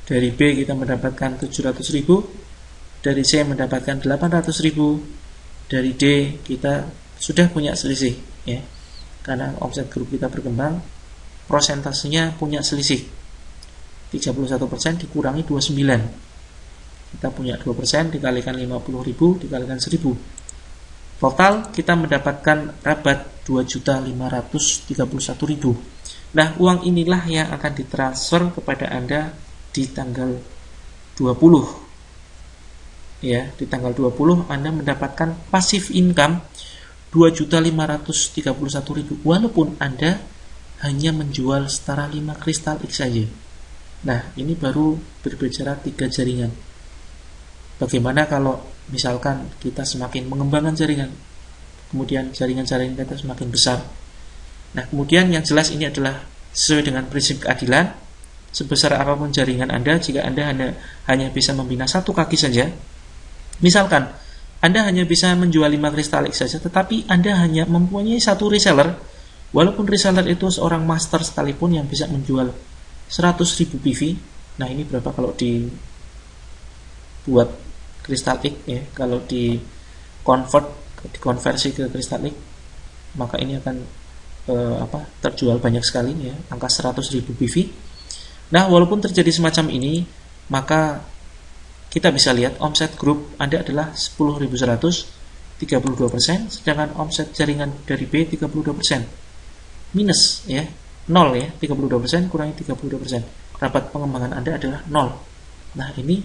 dari B kita mendapatkan 700.000, dari C mendapatkan 800.000, dari D kita sudah punya selisih, ya. Karena omset grup kita berkembang, prosentasenya punya selisih. 31% dikurangi 29. Kita punya 2% dikalikan 50.000 dikalikan 1.000. Total kita mendapatkan rabat 2.531.000. Nah, uang inilah yang akan ditransfer kepada Anda di tanggal 20 ya, di tanggal 20 Anda mendapatkan passive income 2.531.000 walaupun Anda hanya menjual setara 5 kristal X saja. Nah, ini baru berbicara 3 jaringan. Bagaimana kalau misalkan kita semakin mengembangkan jaringan, kemudian jaringan-jaringan kita semakin besar. Nah, kemudian yang jelas ini adalah sesuai dengan prinsip keadilan. Sebesar apapun jaringan Anda, jika Anda hanya bisa membina satu kaki saja, misalkan Anda hanya bisa menjual 5 kristal X saja, tetapi Anda hanya mempunyai satu reseller, walaupun reseller itu seorang master sekalipun yang bisa menjual 100.000 PV. Nah, ini berapa kalau dibuat kristal X ya, kalau dikonversi ke kristal X, maka ini akan terjual banyak sekali ya, angka 100.000 PV. Nah, walaupun terjadi semacam ini, maka kita bisa lihat omset grup Anda adalah 10.100, 32%, sedangkan omset jaringan dari B 32%. Minus ya, 0 ya, 32% kurangi 32%. Rapat pengembangan Anda adalah 0. Nah, ini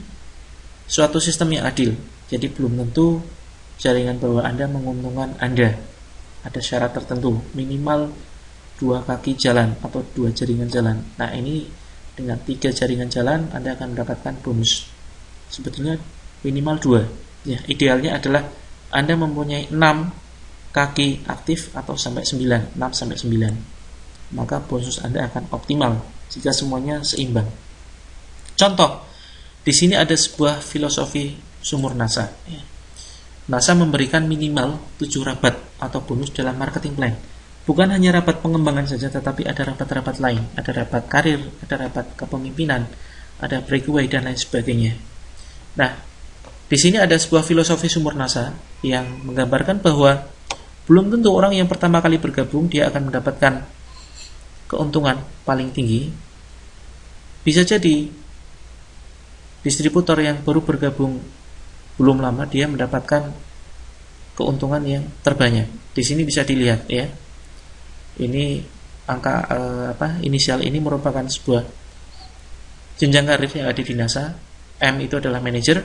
suatu sistem yang adil. Jadi belum tentu jaringan bawah Anda menguntungkan Anda. Ada syarat tertentu, minimal 2 kaki jalan atau 2 jaringan jalan. Nah, ini dengan 3 jaringan jalan Anda akan mendapatkan bonus. Sebetulnya minimal 2. Ya, idealnya adalah Anda mempunyai 6 kaki aktif atau sampai 9, 6 sampai 9. Maka bonus Anda akan optimal jika semuanya seimbang. Contoh, di sini ada sebuah filosofi sumur NASA. Ya. NASA memberikan minimal 7 rabat atau bonus dalam marketing plan. Bukan hanya rabat pengembangan saja, tetapi ada rabat-rabat lain. Ada rabat karir, ada rabat kepemimpinan, ada breakaway, dan lain sebagainya. Nah, di sini ada sebuah filosofi sumur NASA yang menggambarkan bahwa belum tentu orang yang pertama kali bergabung dia akan mendapatkan keuntungan paling tinggi. Bisa jadi distributor yang baru bergabung belum lama dia mendapatkan keuntungan yang terbanyak. Di sini bisa dilihat ya. Ini angka inisial ini merupakan sebuah jenjang karir yang ada di NASA. M itu adalah manager.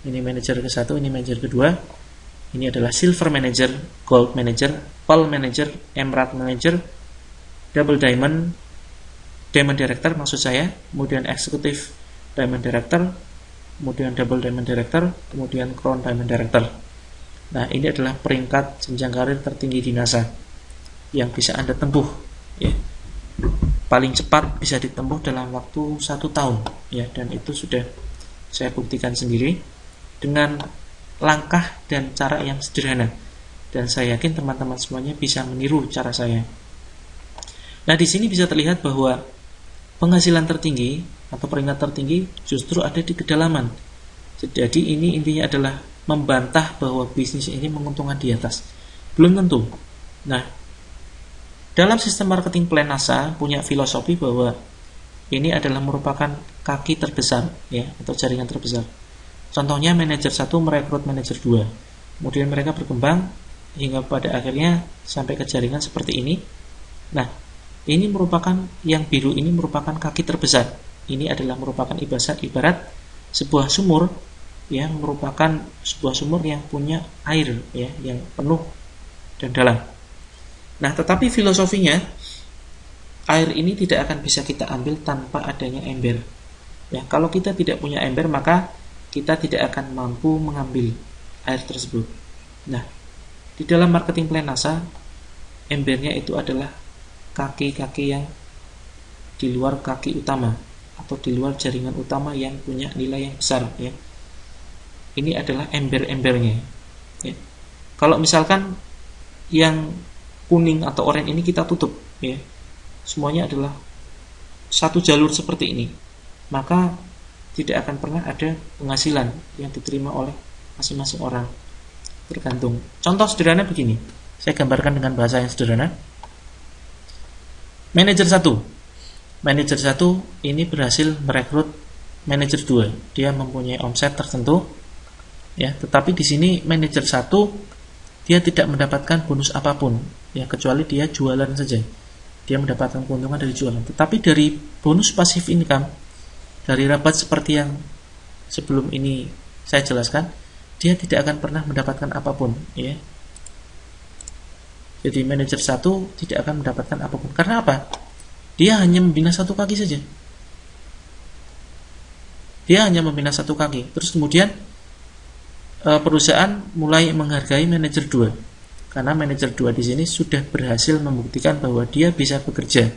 Ini manager ke-1, ini manager kedua. Ini adalah silver manager, gold manager, pearl manager, emerald manager, double diamond director maksud saya, kemudian executive diamond director, kemudian double diamond director, kemudian crown diamond director. Nah, ini adalah peringkat jenjang karir tertinggi di NASA yang bisa Anda tempuh ya. Paling cepat bisa ditempuh dalam waktu 1 tahun ya, dan itu sudah saya buktikan sendiri dengan langkah dan cara yang sederhana, dan saya yakin teman-teman semuanya bisa meniru cara saya. Nah, di sini bisa terlihat bahwa penghasilan tertinggi atau peringkat tertinggi justru ada di kedalaman. Jadi ini intinya adalah membantah bahwa bisnis ini menguntungkan di atas. Belum tentu. Nah, dalam sistem marketing plan NASA punya filosofi bahwa ini adalah merupakan kaki terbesar ya, atau jaringan terbesar. Contohnya manajer 1 merekrut manajer 2. Kemudian mereka berkembang hingga pada akhirnya sampai ke jaringan seperti ini. Nah, ini merupakan yang biru ini merupakan kaki terbesar. Ini adalah merupakan ibarat sebuah sumur yang merupakan sebuah sumur yang punya air ya, yang penuh dan dalam. Nah, tetapi filosofinya air ini tidak akan bisa kita ambil tanpa adanya ember. Ya, kalau kita tidak punya ember, maka kita tidak akan mampu mengambil air tersebut. Nah, di dalam marketing plan NASA, embernya itu adalah kaki-kaki yang di luar kaki utama atau di luar jaringan utama yang punya nilai yang besar. Ya. Ini adalah ember-embernya. Ya. Kalau misalkan yang kuning atau oranye ini kita tutup, ya, semuanya adalah satu jalur seperti ini, maka tidak akan pernah ada penghasilan yang diterima oleh masing-masing orang. Tergantung. Contoh sederhana begini, saya gambarkan dengan bahasa yang sederhana. Manajer 1 ini berhasil merekrut manajer 2. Dia mempunyai omset tertentu, ya, tetapi di sini manajer 1 dia tidak mendapatkan bonus apapun, ya, kecuali dia jualan saja. Dia mendapatkan keuntungan dari jualan. Tetapi dari bonus passive income, dari rabat seperti yang sebelum ini saya jelaskan, dia tidak akan pernah mendapatkan apapun, ya. Jadi manajer 1 tidak akan mendapatkan apapun. Karena apa? Dia hanya membina satu kaki saja. Dia hanya membina satu kaki. Terus kemudian perusahaan mulai menghargai manajer 2. Karena manajer 2 di sini sudah berhasil membuktikan bahwa dia bisa bekerja,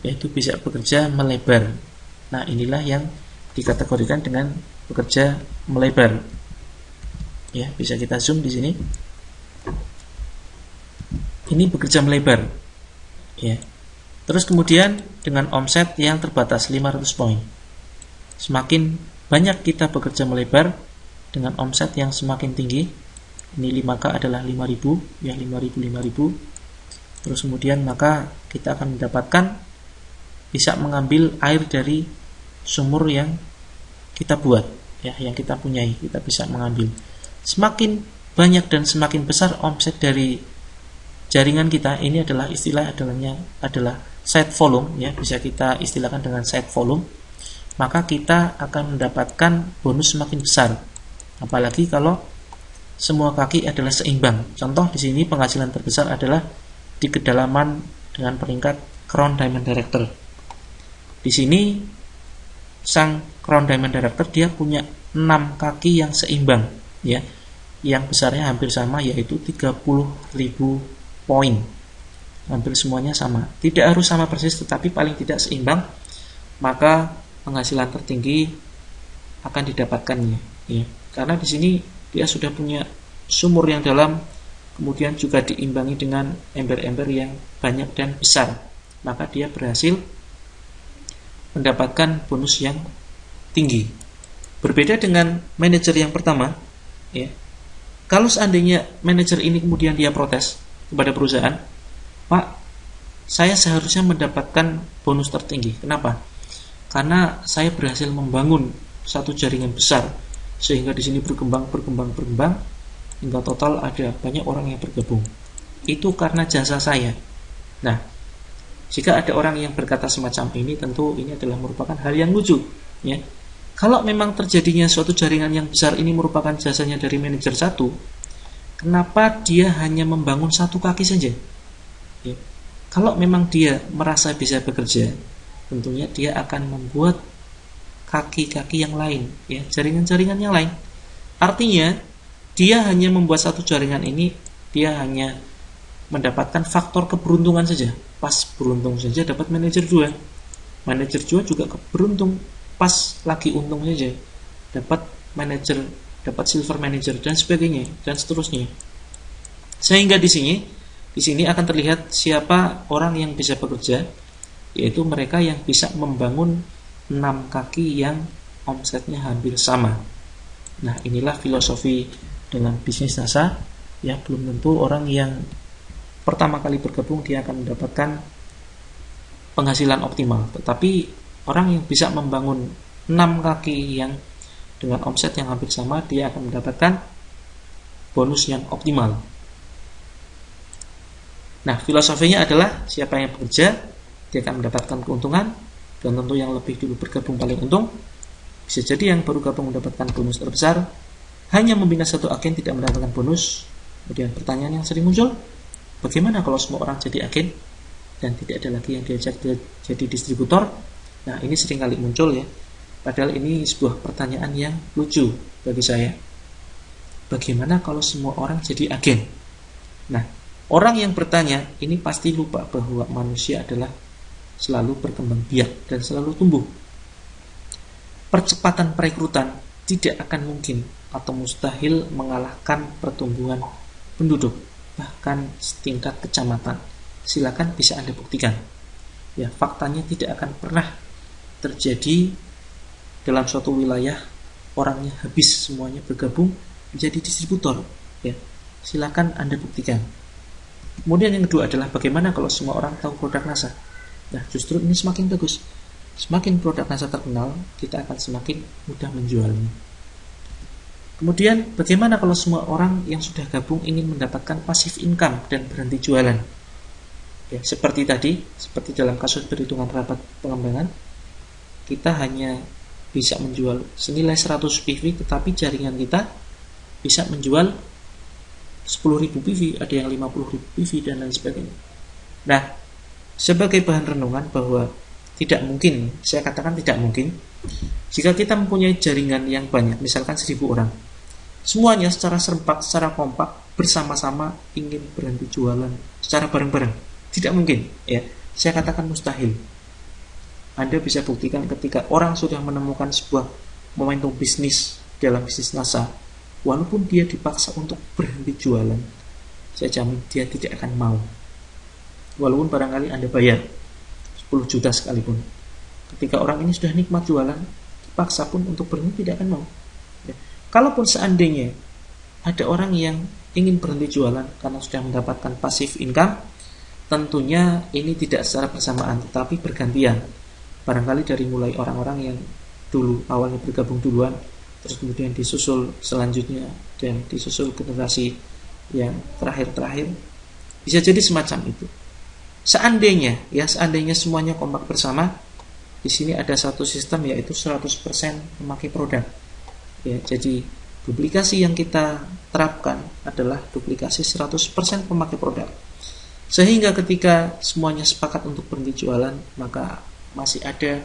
yaitu bisa bekerja melebar. Nah, inilah yang dikategorikan dengan bekerja melebar. Ya, bisa kita zoom di sini. Ini bekerja melebar. Ya. Terus kemudian dengan omset yang terbatas 500 poin. Semakin banyak kita bekerja melebar dengan omset yang semakin tinggi, ini 5K adalah 5.000, ya 5.000. Terus kemudian maka kita akan mendapatkan bisa mengambil air dari sumur yang kita buat, ya, yang kita punyai, kita bisa mengambil. Semakin banyak dan semakin besar omset dari jaringan kita, ini adalah adalah side volume, ya, bisa kita istilahkan dengan side volume, maka kita akan mendapatkan bonus semakin besar. Apalagi kalau semua kaki adalah seimbang. Contoh di sini penghasilan terbesar adalah di kedalaman dengan peringkat Crown Diamond Director. Di sini sang Crown Diamond Director dia punya 6 kaki yang seimbang, ya, yang besarnya hampir sama, yaitu 30.000 poin. Hampir semuanya sama. Tidak harus sama persis, tetapi paling tidak seimbang, maka penghasilan tertinggi akan didapatkannya, ya. Karena di sini dia sudah punya sumur yang dalam, kemudian juga diimbangi dengan ember-ember yang banyak dan besar, maka dia berhasil mendapatkan bonus yang tinggi. Berbeda dengan manajer yang pertama, ya. Kalau seandainya manajer ini kemudian dia protes kepada perusahaan, Pak, saya seharusnya mendapatkan bonus tertinggi. Kenapa? Karena saya berhasil membangun satu jaringan besar, sehingga di sini berkembang hingga total ada banyak orang yang bergabung. Itu karena jasa saya. Nah, jika ada orang yang berkata semacam ini, tentu ini adalah merupakan hal yang lucu, ya. Kalau memang terjadinya suatu jaringan yang besar ini merupakan jasanya dari manajer 1, kenapa dia hanya membangun satu kaki saja? Ya. Kalau memang dia merasa bisa bekerja, tentunya dia akan membuat kaki-kaki yang lain, ya, jaringan-jaringan yang lain. Artinya dia hanya membuat satu jaringan ini, dia hanya mendapatkan faktor keberuntungan saja. Pas beruntung saja dapat manajer 2. Manajer 2 juga beruntung, pas lagi untung saja dapat manajer, dapat silver manager dan sebagainya dan seterusnya. Sehingga di sini akan terlihat siapa orang yang bisa bekerja, yaitu mereka yang bisa membangun 6 kaki yang omsetnya hampir sama. Nah, inilah filosofi dalam bisnis NASA, ya. Belum tentu orang yang pertama kali bergabung dia akan mendapatkan penghasilan optimal, tetapi orang yang bisa membangun 6 kaki yang dengan omset yang hampir sama, dia akan mendapatkan bonus yang optimal. Nah, filosofinya adalah siapa yang bekerja, dia akan mendapatkan keuntungan, dan tentu yang lebih dulu bergabung paling untung. Bisa jadi yang baru gabung mendapatkan bonus terbesar, hanya membina satu agen tidak mendapatkan bonus. Kemudian pertanyaan yang sering muncul, bagaimana kalau semua orang jadi agen dan tidak ada lagi yang diajak jadi distributor? Nah, ini sering kali muncul, ya. Padahal ini sebuah pertanyaan yang lucu bagi saya. Bagaimana kalau semua orang jadi agen? Nah, orang yang bertanya ini pasti lupa bahwa manusia adalah selalu berkembang biak dan selalu tumbuh. Percepatan perekrutan tidak akan mungkin atau mustahil mengalahkan pertumbuhan penduduk, bahkan setingkat kecamatan. Silakan bisa Anda buktikan. Ya, faktanya tidak akan pernah terjadi dalam suatu wilayah orangnya habis semuanya bergabung menjadi distributor, ya. Silakan Anda buktikan. Kemudian yang kedua adalah bagaimana kalau semua orang tahu produk NASA? Nah, justru ini semakin bagus. Semakin produk NASA terkenal, kita akan semakin mudah menjualnya. Kemudian bagaimana kalau semua orang yang sudah gabung ingin mendapatkan passive income dan berhenti jualan? Ya, seperti tadi, seperti dalam kasus perhitungan rapat pengembangan, kita hanya bisa menjual senilai 100 PV, tetapi jaringan kita bisa menjual 10.000 PV, ada yang 50.000 PV dan lain sebagainya. Nah, sebagai bahan renungan bahwa tidak mungkin, saya katakan tidak mungkin, jika kita mempunyai jaringan yang banyak, misalkan 1.000 orang, semuanya secara serempak, secara kompak, bersama-sama ingin berhenti jualan secara bareng-bareng. Tidak mungkin, ya. Saya katakan mustahil. Anda bisa buktikan ketika orang sudah menemukan sebuah momentum bisnis dalam bisnis NASA, walaupun dia dipaksa untuk berhenti jualan, saya jamin dia tidak akan mau. Walaupun barangkali Anda bayar 10 juta sekalipun, ketika orang ini sudah nikmat jualan, dipaksa pun untuk berhenti tidak akan mau. Ya. Kalaupun seandainya ada orang yang ingin berhenti jualan karena sudah mendapatkan passive income, tentunya ini tidak secara bersamaan tetapi bergantian. Barangkali dari mulai orang-orang yang dulu awalnya bergabung duluan, terus kemudian disusul selanjutnya dan disusul generasi yang terakhir-terakhir, bisa jadi semacam itu. Seandainya semuanya kompak bersama, di sini ada satu sistem yaitu 100% memakai produk. Ya, jadi duplikasi yang kita terapkan adalah duplikasi 100% pemakai produk. Sehingga ketika semuanya sepakat untuk berhenti jualan, maka masih ada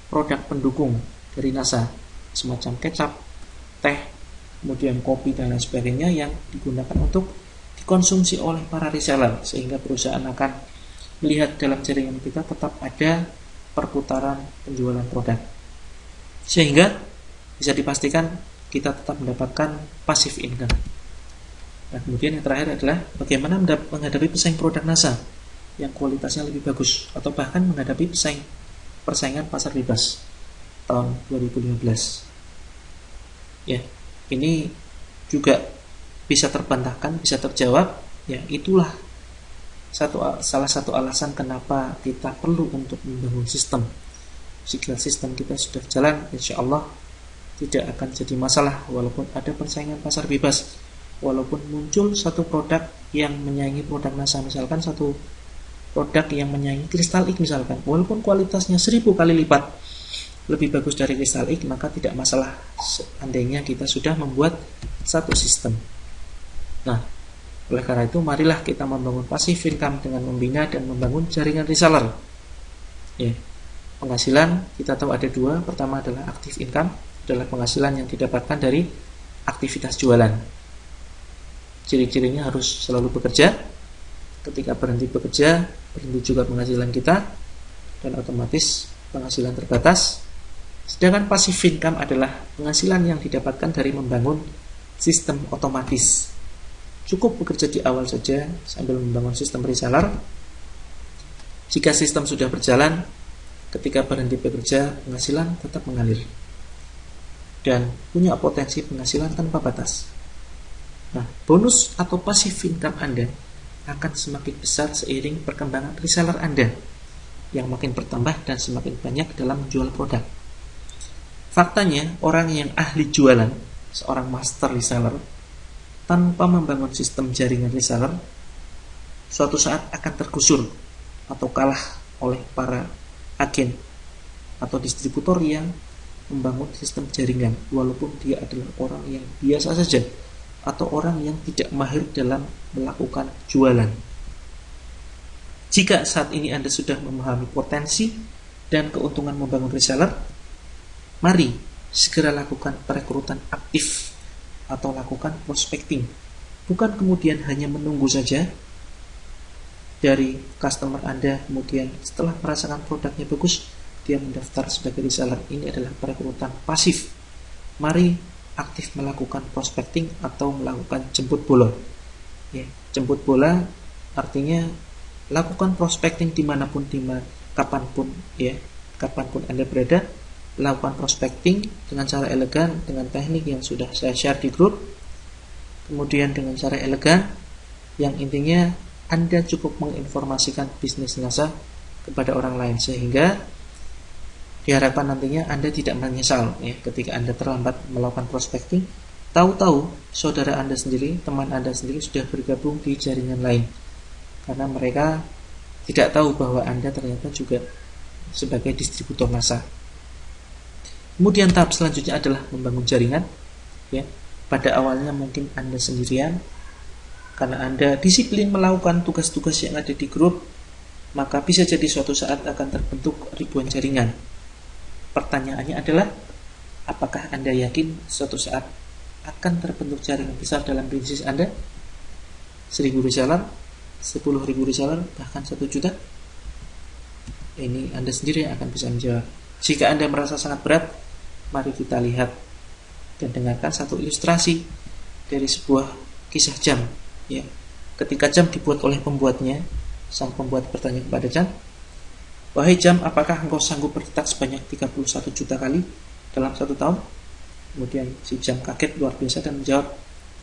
produk pendukung dari NASA, semacam kecap, teh, kemudian kopi dan lain sebagainya yang digunakan untuk dikonsumsi oleh para reseller, sehingga perusahaan akan melihat dalam jaringan kita tetap ada perputaran penjualan produk, sehingga bisa dipastikan kita tetap mendapatkan passive income. Nah, kemudian yang terakhir adalah bagaimana menghadapi pesaing produk NASA yang kualitasnya lebih bagus, atau bahkan menghadapi persaingan pasar bebas tahun 2015. Ya, ini juga bisa terbantahkan, bisa terjawab. Ya, itulah salah satu alasan kenapa kita perlu untuk membangun sistem. Jika sistem kita sudah jalan, insya Allah tidak akan jadi masalah walaupun ada persaingan pasar bebas. Walaupun muncul satu produk yang menyaingi produk NASA, misalkan satu produk yang menyaingi Crystal X misalkan, walaupun kualitasnya 1000 kali lipat lebih bagus dari Crystal X, maka tidak masalah seandainya kita sudah membuat satu sistem. Nah, oleh karena itu marilah kita membangun passive income dengan membina dan membangun jaringan reseller. Ya, penghasilan kita tahu ada dua. Pertama adalah active income, adalah penghasilan yang didapatkan dari aktivitas jualan. Ciri-cirinya harus selalu bekerja. Ketika berhenti bekerja, berhenti juga penghasilan kita, dan otomatis penghasilan terbatas. Sedangkan passive income adalah penghasilan yang didapatkan dari membangun sistem otomatis. Cukup bekerja di awal saja sambil membangun sistem reseller. Jika sistem sudah berjalan, ketika berhenti bekerja, penghasilan tetap mengalir dan punya potensi penghasilan tanpa batas. Nah, bonus atau passive income Anda akan semakin besar seiring perkembangan reseller Anda yang makin bertambah dan semakin banyak dalam menjual produk. Faktanya, orang yang ahli jualan, seorang master reseller, tanpa membangun sistem jaringan reseller, suatu saat akan tergusur atau kalah oleh para agen atau distributor yang membangun sistem jaringan, walaupun dia adalah orang yang biasa saja atau orang yang tidak mahir dalam melakukan jualan. Jika saat ini Anda sudah memahami potensi dan keuntungan membangun reseller, mari segera lakukan perekrutan aktif atau lakukan prospecting. Bukan kemudian hanya menunggu saja dari customer Anda, kemudian setelah merasakan produknya bagus, dia mendaftar sebagai reseller. Ini adalah perekrutan pasif. Mari aktif melakukan prospecting atau melakukan jemput bola. Ya, jemput bola artinya lakukan prospecting dimanapun, kapanpun Anda berada, lakukan prospecting dengan cara elegan, dengan teknik yang sudah saya share di grup. Kemudian dengan cara elegan, yang intinya Anda cukup menginformasikan bisnis NASA kepada orang lain, sehingga diharapkan nantinya Anda tidak menyesal ketika Anda terlambat melakukan prospecting. Tahu-tahu saudara Anda sendiri, teman Anda sendiri sudah bergabung di jaringan lain, karena mereka tidak tahu bahwa Anda ternyata juga sebagai distributor NASA. Kemudian tahap selanjutnya adalah membangun jaringan. Ya, pada awalnya mungkin Anda sendirian, karena Anda disiplin melakukan tugas-tugas yang ada di grup, maka bisa jadi suatu saat akan terbentuk ribuan jaringan. Pertanyaannya adalah, apakah Anda yakin suatu saat akan terbentuk jaringan besar dalam bisnis Anda? 1.000 reseller, 10.000 reseller, bahkan 1 juta? Ini Anda sendiri yang akan bisa menjawab. Jika Anda merasa sangat berat, mari kita lihat dan dengarkan satu ilustrasi dari sebuah kisah jam. Ya, ketika jam dibuat oleh pembuatnya, sang pembuat bertanya kepada jam, "Wahai jam, apakah engkau sanggup berdetak sebanyak 31 juta kali dalam 1 tahun?" Kemudian si jam kaget luar biasa dan menjawab,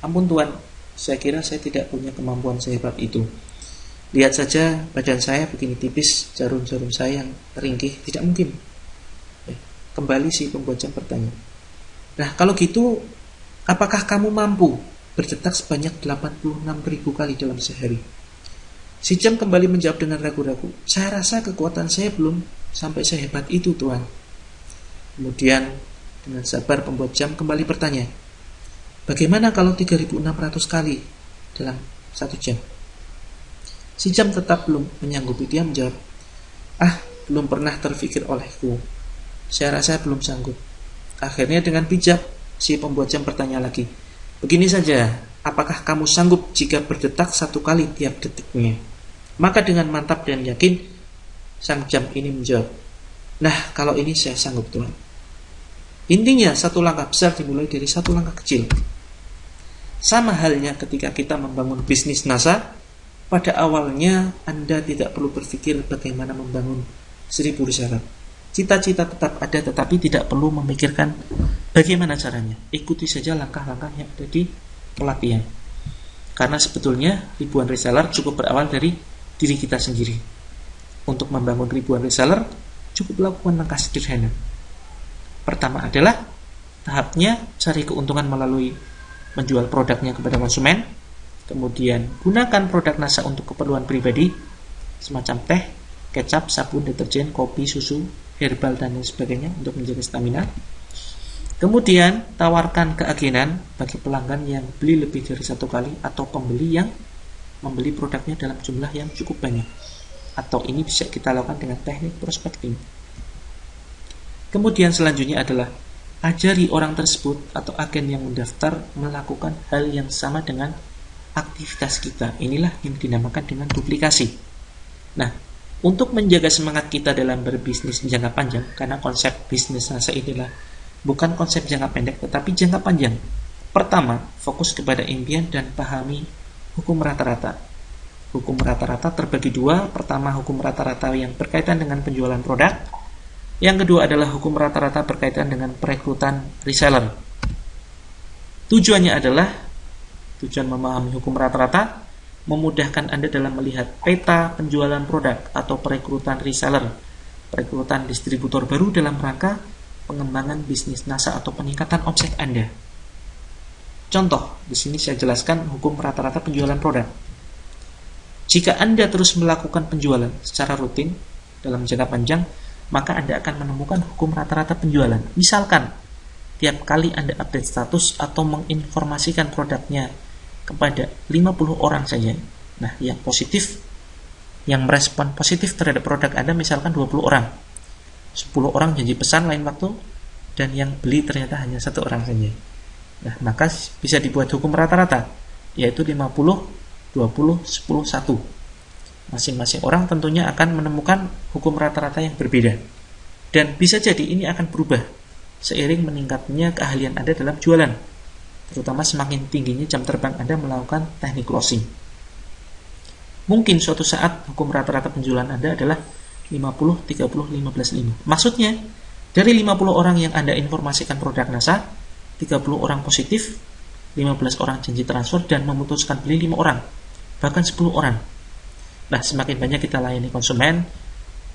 "Ampun Tuan, saya kira saya tidak punya kemampuan sehebat itu. Lihat saja badan saya begini tipis, jarum-jarum saya yang ringkih, tidak mungkin." Kembali si pembuat jam bertanya, "Nah kalau gitu, apakah kamu mampu berdetak sebanyak 86.000 kali dalam sehari?" Si jam kembali menjawab dengan ragu-ragu, "Saya rasa kekuatan saya belum sampai sehebat itu Tuan." Kemudian dengan sabar pembuat jam kembali bertanya, "Bagaimana kalau 3.600 kali dalam 1 jam?" Si jam tetap belum menyanggupi. Dia menjawab, "Belum pernah terfikir olehku. Saya rasa belum sanggup." Akhirnya dengan bijak, si pembuat jam bertanya lagi, "Begini saja, apakah kamu sanggup jika berdetak 1 kali tiap detiknya?" Maka dengan mantap dan yakin, sang jam ini menjawab, "Nah, kalau ini saya sanggup Tuan." Intinya, satu langkah besar dimulai dari satu langkah kecil. Sama halnya ketika kita membangun bisnis NASA, pada awalnya Anda tidak perlu berpikir bagaimana membangun 1.000 reseller. Cita-cita tetap ada, tetapi tidak perlu memikirkan bagaimana caranya. Ikuti saja langkah-langkah yang ada di pelatihan. Karena sebetulnya ribuan reseller cukup berawal dari diri kita sendiri. Untuk membangun ribuan reseller, cukup lakukan langkah sederhana. Pertama adalah tahapnya cari keuntungan melalui menjual produknya kepada konsumen. Kemudian gunakan produk NASA untuk keperluan pribadi, semacam teh, kecap, sabun, deterjen, kopi, susu, herbal, dan lain sebagainya untuk menjaga stamina. Kemudian tawarkan keagenan bagi pelanggan yang beli lebih dari 1 kali atau pembeli yang membeli produknya dalam jumlah yang cukup banyak. Atau ini bisa kita lakukan dengan teknik prospecting. Kemudian selanjutnya adalah ajari orang tersebut atau agen yang mendaftar melakukan hal yang sama dengan aktivitas kita. Inilah yang dinamakan dengan duplikasi. Nah, untuk menjaga semangat kita dalam berbisnis jangka panjang, karena konsep bisnis NASA inilah bukan konsep jangka pendek tetapi jangka panjang. Pertama, fokus kepada impian dan pahami hukum rata-rata. Hukum rata-rata terbagi 2. Pertama, hukum rata-rata yang berkaitan dengan penjualan produk. Yang kedua adalah hukum rata-rata berkaitan dengan perekrutan reseller. Tujuan memahami hukum rata-rata memudahkan Anda dalam melihat peta penjualan produk atau perekrutan reseller, perekrutan distributor baru dalam rangka pengembangan bisnis NASA atau peningkatan omset Anda. Contoh, di sini saya jelaskan hukum rata-rata penjualan produk. Jika Anda terus melakukan penjualan secara rutin dalam jangka panjang, maka Anda akan menemukan hukum rata-rata penjualan. Misalkan, tiap kali Anda update status atau menginformasikan produknya kepada 50 orang saja. Nah, yang positif, yang merespon positif terhadap produk Anda misalkan 20 orang. 10 orang janji pesan lain waktu, dan yang beli ternyata hanya 1 orang saja. Nah, maka bisa dibuat hukum rata-rata, yaitu 50, 20, 10, 1. Masing-masing orang tentunya akan menemukan hukum rata-rata yang berbeda. Dan bisa jadi ini akan berubah seiring meningkatnya keahlian Anda dalam jualan, terutama semakin tingginya jam terbang Anda melakukan teknik closing. Mungkin suatu saat hukum rata-rata penjualan Anda adalah 50, 30, 15, 5. Maksudnya, dari 50 orang yang Anda informasikan produk NASA, 30 orang positif, 15 orang janji transfer dan memutuskan beli 5 orang, bahkan 10 orang. Nah, semakin banyak kita layani konsumen,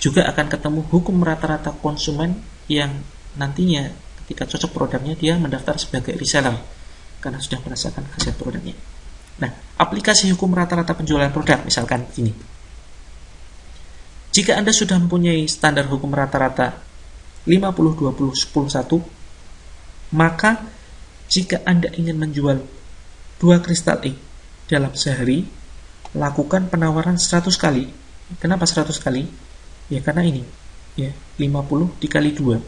juga akan ketemu hukum rata-rata konsumen yang nantinya ketika cocok produknya dia mendaftar sebagai reseller karena sudah merasakan khasiat produknya. Nah, aplikasi hukum rata-rata penjualan produk misalkan ini. Jika Anda sudah mempunyai standar hukum rata-rata 50, 20, 10, 1, maka jika Anda ingin menjual 2 kristal ink dalam sehari, lakukan penawaran 100 kali. Kenapa 100 kali? Ya karena ini, ya 50 dikali 2.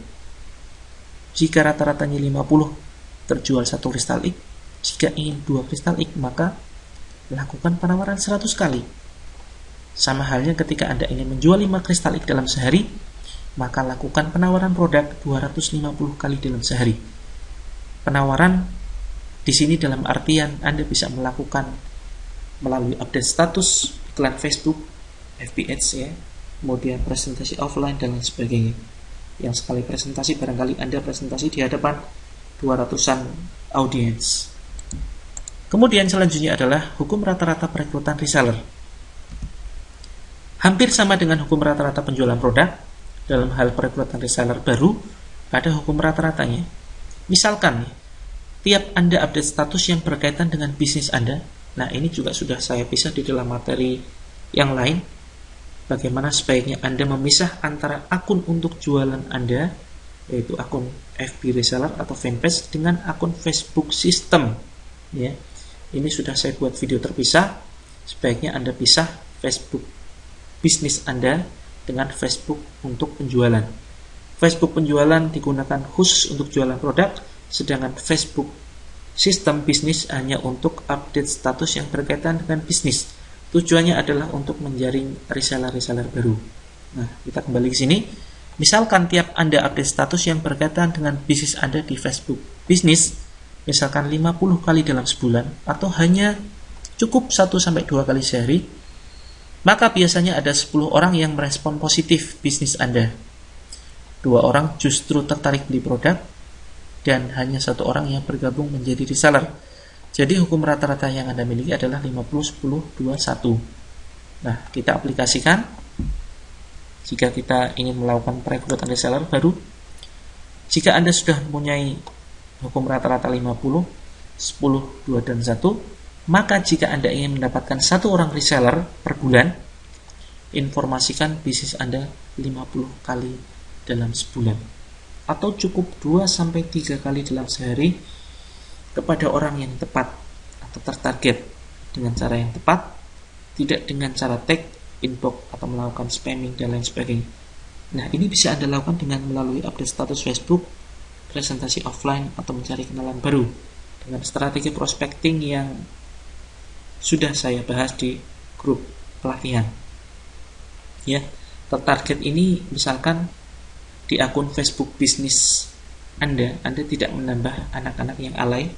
Jika rata-ratanya 50 terjual 1 kristal ink, jika ingin 2 kristal ink, maka lakukan penawaran 100 kali. Sama halnya ketika Anda ingin menjual 5 kristal ink dalam sehari, maka lakukan penawaran produk 250 kali dalam sehari. Penawaran di sini dalam artian Anda bisa melakukan melalui update status, iklan Facebook, FB Ads ya, kemudian presentasi offline dan lain sebagainya. Yang sekali presentasi barangkali Anda presentasi di hadapan 200-an audiens. Kemudian selanjutnya adalah hukum rata-rata perekrutan reseller. Hampir sama dengan hukum rata-rata penjualan produk, dalam hal perekrutan reseller baru ada hukum rata-ratanya. Misalkan, tiap Anda update status yang berkaitan dengan bisnis Anda, nah ini juga sudah saya pisah di dalam materi yang lain, bagaimana sebaiknya Anda memisah antara akun untuk jualan Anda, yaitu akun FB reseller atau fanpage, dengan akun Facebook system. Ya, ini sudah saya buat video terpisah, sebaiknya Anda pisah Facebook bisnis Anda dengan Facebook untuk penjualan. Facebook penjualan digunakan khusus untuk jualan produk, sedangkan Facebook sistem bisnis hanya untuk update status yang berkaitan dengan bisnis. Tujuannya adalah untuk menjaring reseller-reseller baru. Nah, kita kembali ke sini. Misalkan tiap Anda update status yang berkaitan dengan bisnis Anda di Facebook bisnis, misalkan 50 kali dalam sebulan, atau hanya cukup 1-2 kali sehari, maka biasanya ada 10 orang yang merespon positif bisnis Anda. 2 orang justru tertarik beli produk, dan hanya 1 orang yang bergabung menjadi reseller. Jadi hukum rata-rata yang Anda miliki adalah 50, 10, 2, 1. Nah, kita aplikasikan jika kita ingin melakukan perekrutan reseller baru. Jika Anda sudah mempunyai hukum rata-rata 50, 10, 2, dan 1, maka jika Anda ingin mendapatkan 1 orang reseller per bulan, informasikan bisnis Anda 50 kali dalam sebulan, atau cukup 2-3 kali dalam sehari kepada orang yang tepat atau tertarget dengan cara yang tepat, tidak dengan cara tag, inbox, atau melakukan spamming dan lain sebagainya. Nah, ini bisa Anda lakukan dengan melalui update status Facebook, presentasi offline, atau mencari kenalan baru dengan strategi prospecting yang sudah saya bahas di grup pelatihan. Ya, tertarget ini misalkan di akun Facebook bisnis Anda tidak menambah anak-anak yang alay,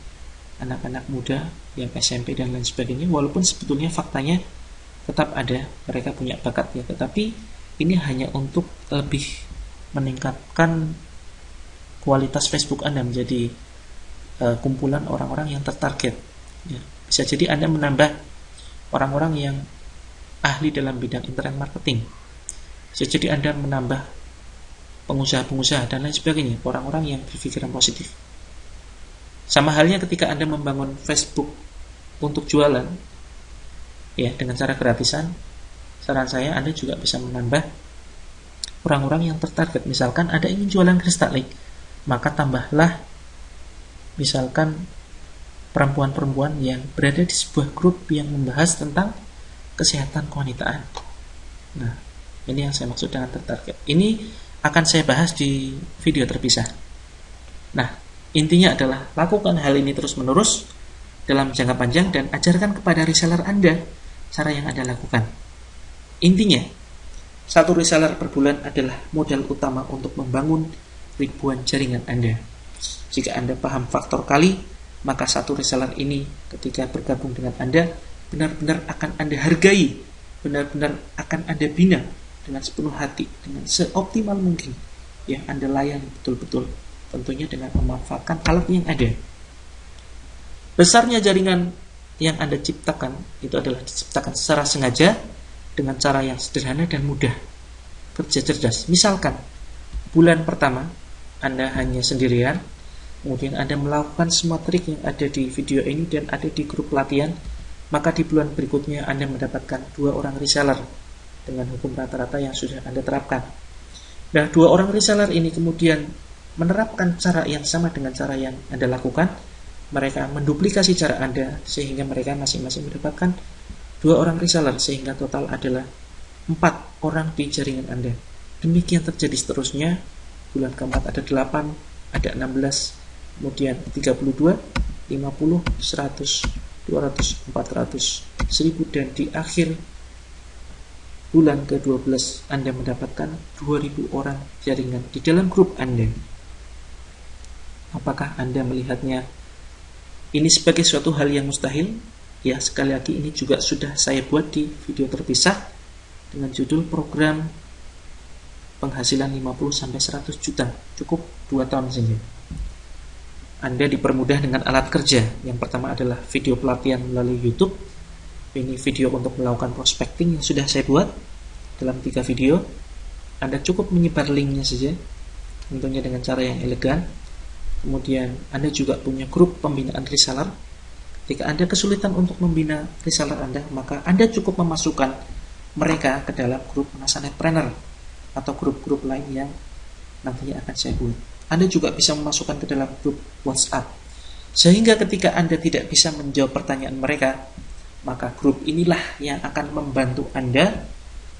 anak-anak muda yang SMP dan lain sebagainya, walaupun sebetulnya faktanya tetap ada, mereka punya bakat ya, tetapi ini hanya untuk lebih meningkatkan kualitas Facebook Anda menjadi kumpulan orang-orang yang tertarget ya. Bisa jadi Anda menambah orang-orang yang ahli dalam bidang internet marketing, bisa jadi Anda menambah pengusaha-pengusaha dan lain sebagainya, orang-orang yang berpikiran positif. Sama halnya ketika Anda membangun Facebook untuk jualan ya dengan cara gratisan, saran saya Anda juga bisa menambah orang-orang yang tertarget. Misalkan Anda ingin jualan kristal ink, maka tambahlah misalkan perempuan-perempuan yang berada di sebuah grup yang membahas tentang kesehatan kewanitaan. Nah, ini yang saya maksud dengan tertarget. Ini akan saya bahas di video terpisah. Nah, intinya adalah lakukan hal ini terus-menerus dalam jangka panjang dan ajarkan kepada reseller Anda cara yang Anda lakukan. Intinya, 1 reseller per bulan adalah modal utama untuk membangun ribuan jaringan Anda. Jika Anda paham faktor kali, maka 1 reseller ini ketika bergabung dengan Anda benar-benar akan Anda hargai, benar-benar akan Anda bina dengan sepenuh hati, dengan seoptimal mungkin yang Anda layani betul-betul, tentunya dengan memanfaatkan alat yang ada. Besarnya jaringan yang Anda ciptakan itu adalah diciptakan secara sengaja dengan cara yang sederhana dan mudah. Kerja cerdas. Misalkan bulan pertama Anda hanya sendirian, kemudian Anda melakukan semua trik yang ada di video ini dan ada di grup pelatihan, maka di bulan berikutnya Anda mendapatkan 2 orang reseller dengan hukum rata-rata yang sudah Anda terapkan. Nah, dua orang reseller ini kemudian menerapkan cara yang sama dengan cara yang Anda lakukan. Mereka menduplikasi cara Anda sehingga mereka masing-masing mendapatkan dua orang reseller, sehingga total adalah 4 orang di jaringan Anda. Demikian terjadi seterusnya. Bulan keempat ada 8, ada 16, kemudian 32, 50, 100, 200, 400, 1000, dan di akhir bulan ke-12 Anda mendapatkan 2000 orang jaringan di dalam grup Anda. Apakah Anda melihatnya ini sebagai suatu hal yang mustahil? Ya, sekali lagi ini juga sudah saya buat di video terpisah dengan judul program penghasilan 50-100 juta, cukup 2 tahun saja. Anda dipermudah dengan alat kerja. Yang pertama adalah video pelatihan melalui YouTube. Ini video untuk melakukan prospecting yang sudah saya buat dalam 3 video. Anda cukup menyebar linknya saja, tentunya dengan cara yang elegan. Kemudian Anda juga punya grup pembinaan reseller. Jika Anda kesulitan untuk membina reseller Anda, maka Anda cukup memasukkan mereka ke dalam grup Nasa Netpreneur atau grup-grup lain yang nantinya akan saya buat. Anda juga bisa memasukkan ke dalam grup WhatsApp, sehingga ketika Anda tidak bisa menjawab pertanyaan mereka, maka grup inilah yang akan membantu Anda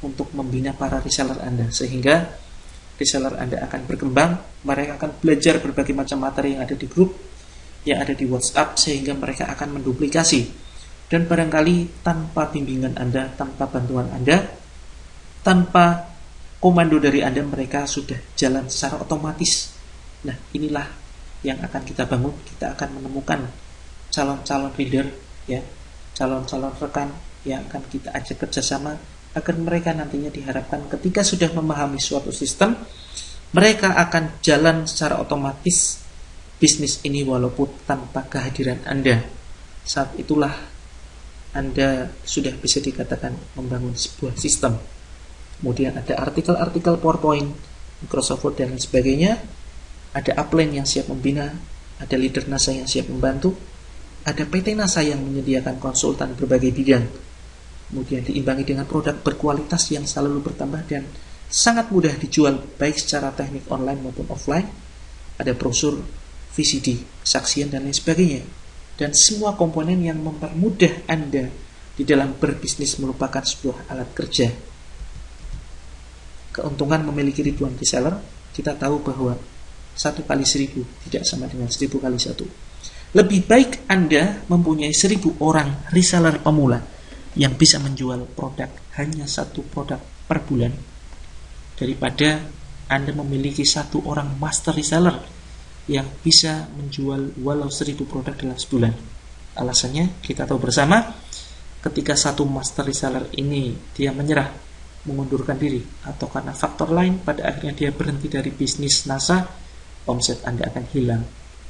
untuk membina para reseller Anda, sehingga reseller Anda akan berkembang. Mereka akan belajar berbagai macam materi yang ada di grup, yang ada di WhatsApp, sehingga mereka akan menduplikasi. Dan barangkali tanpa bimbingan Anda, tanpa bantuan Anda, tanpa komando dari Anda, mereka sudah jalan secara otomatis. Nah, inilah yang akan kita bangun. Kita akan menemukan calon-calon leader, ya, calon-calon rekan yang akan kita ajak kerjasama, agar mereka nantinya diharapkan ketika sudah memahami suatu sistem, mereka akan jalan secara otomatis bisnis ini walaupun tanpa kehadiran Anda. Saat itulah Anda sudah bisa dikatakan membangun sebuah sistem. Kemudian ada artikel-artikel PowerPoint, Microsoft Word, dan lain sebagainya. Ada upline yang siap membina, ada leader NASA yang siap membantu, ada PT NASA yang menyediakan konsultan berbagai bidang. Kemudian diimbangi dengan produk berkualitas yang selalu bertambah dan sangat mudah dijual baik secara teknik online maupun offline. Ada brosur, VCD, kesaksian, dan lain sebagainya. Dan semua komponen yang mempermudah Anda di dalam berbisnis merupakan sebuah alat kerja. Keuntungan memiliki ribuan reseller, kita tahu bahwa 1 kali 1000 tidak sama dengan 1000 kali 1. Lebih baik Anda mempunyai 1000 orang reseller pemula yang bisa menjual produk hanya 1 produk per bulan, daripada Anda memiliki 1 orang master reseller yang bisa menjual walau 1000 produk dalam sebulan. Alasannya kita tahu bersama, ketika 1 master reseller ini dia menyerah, mengundurkan diri, atau karena faktor lain pada akhirnya dia berhenti dari bisnis NASA, omset Anda akan hilang.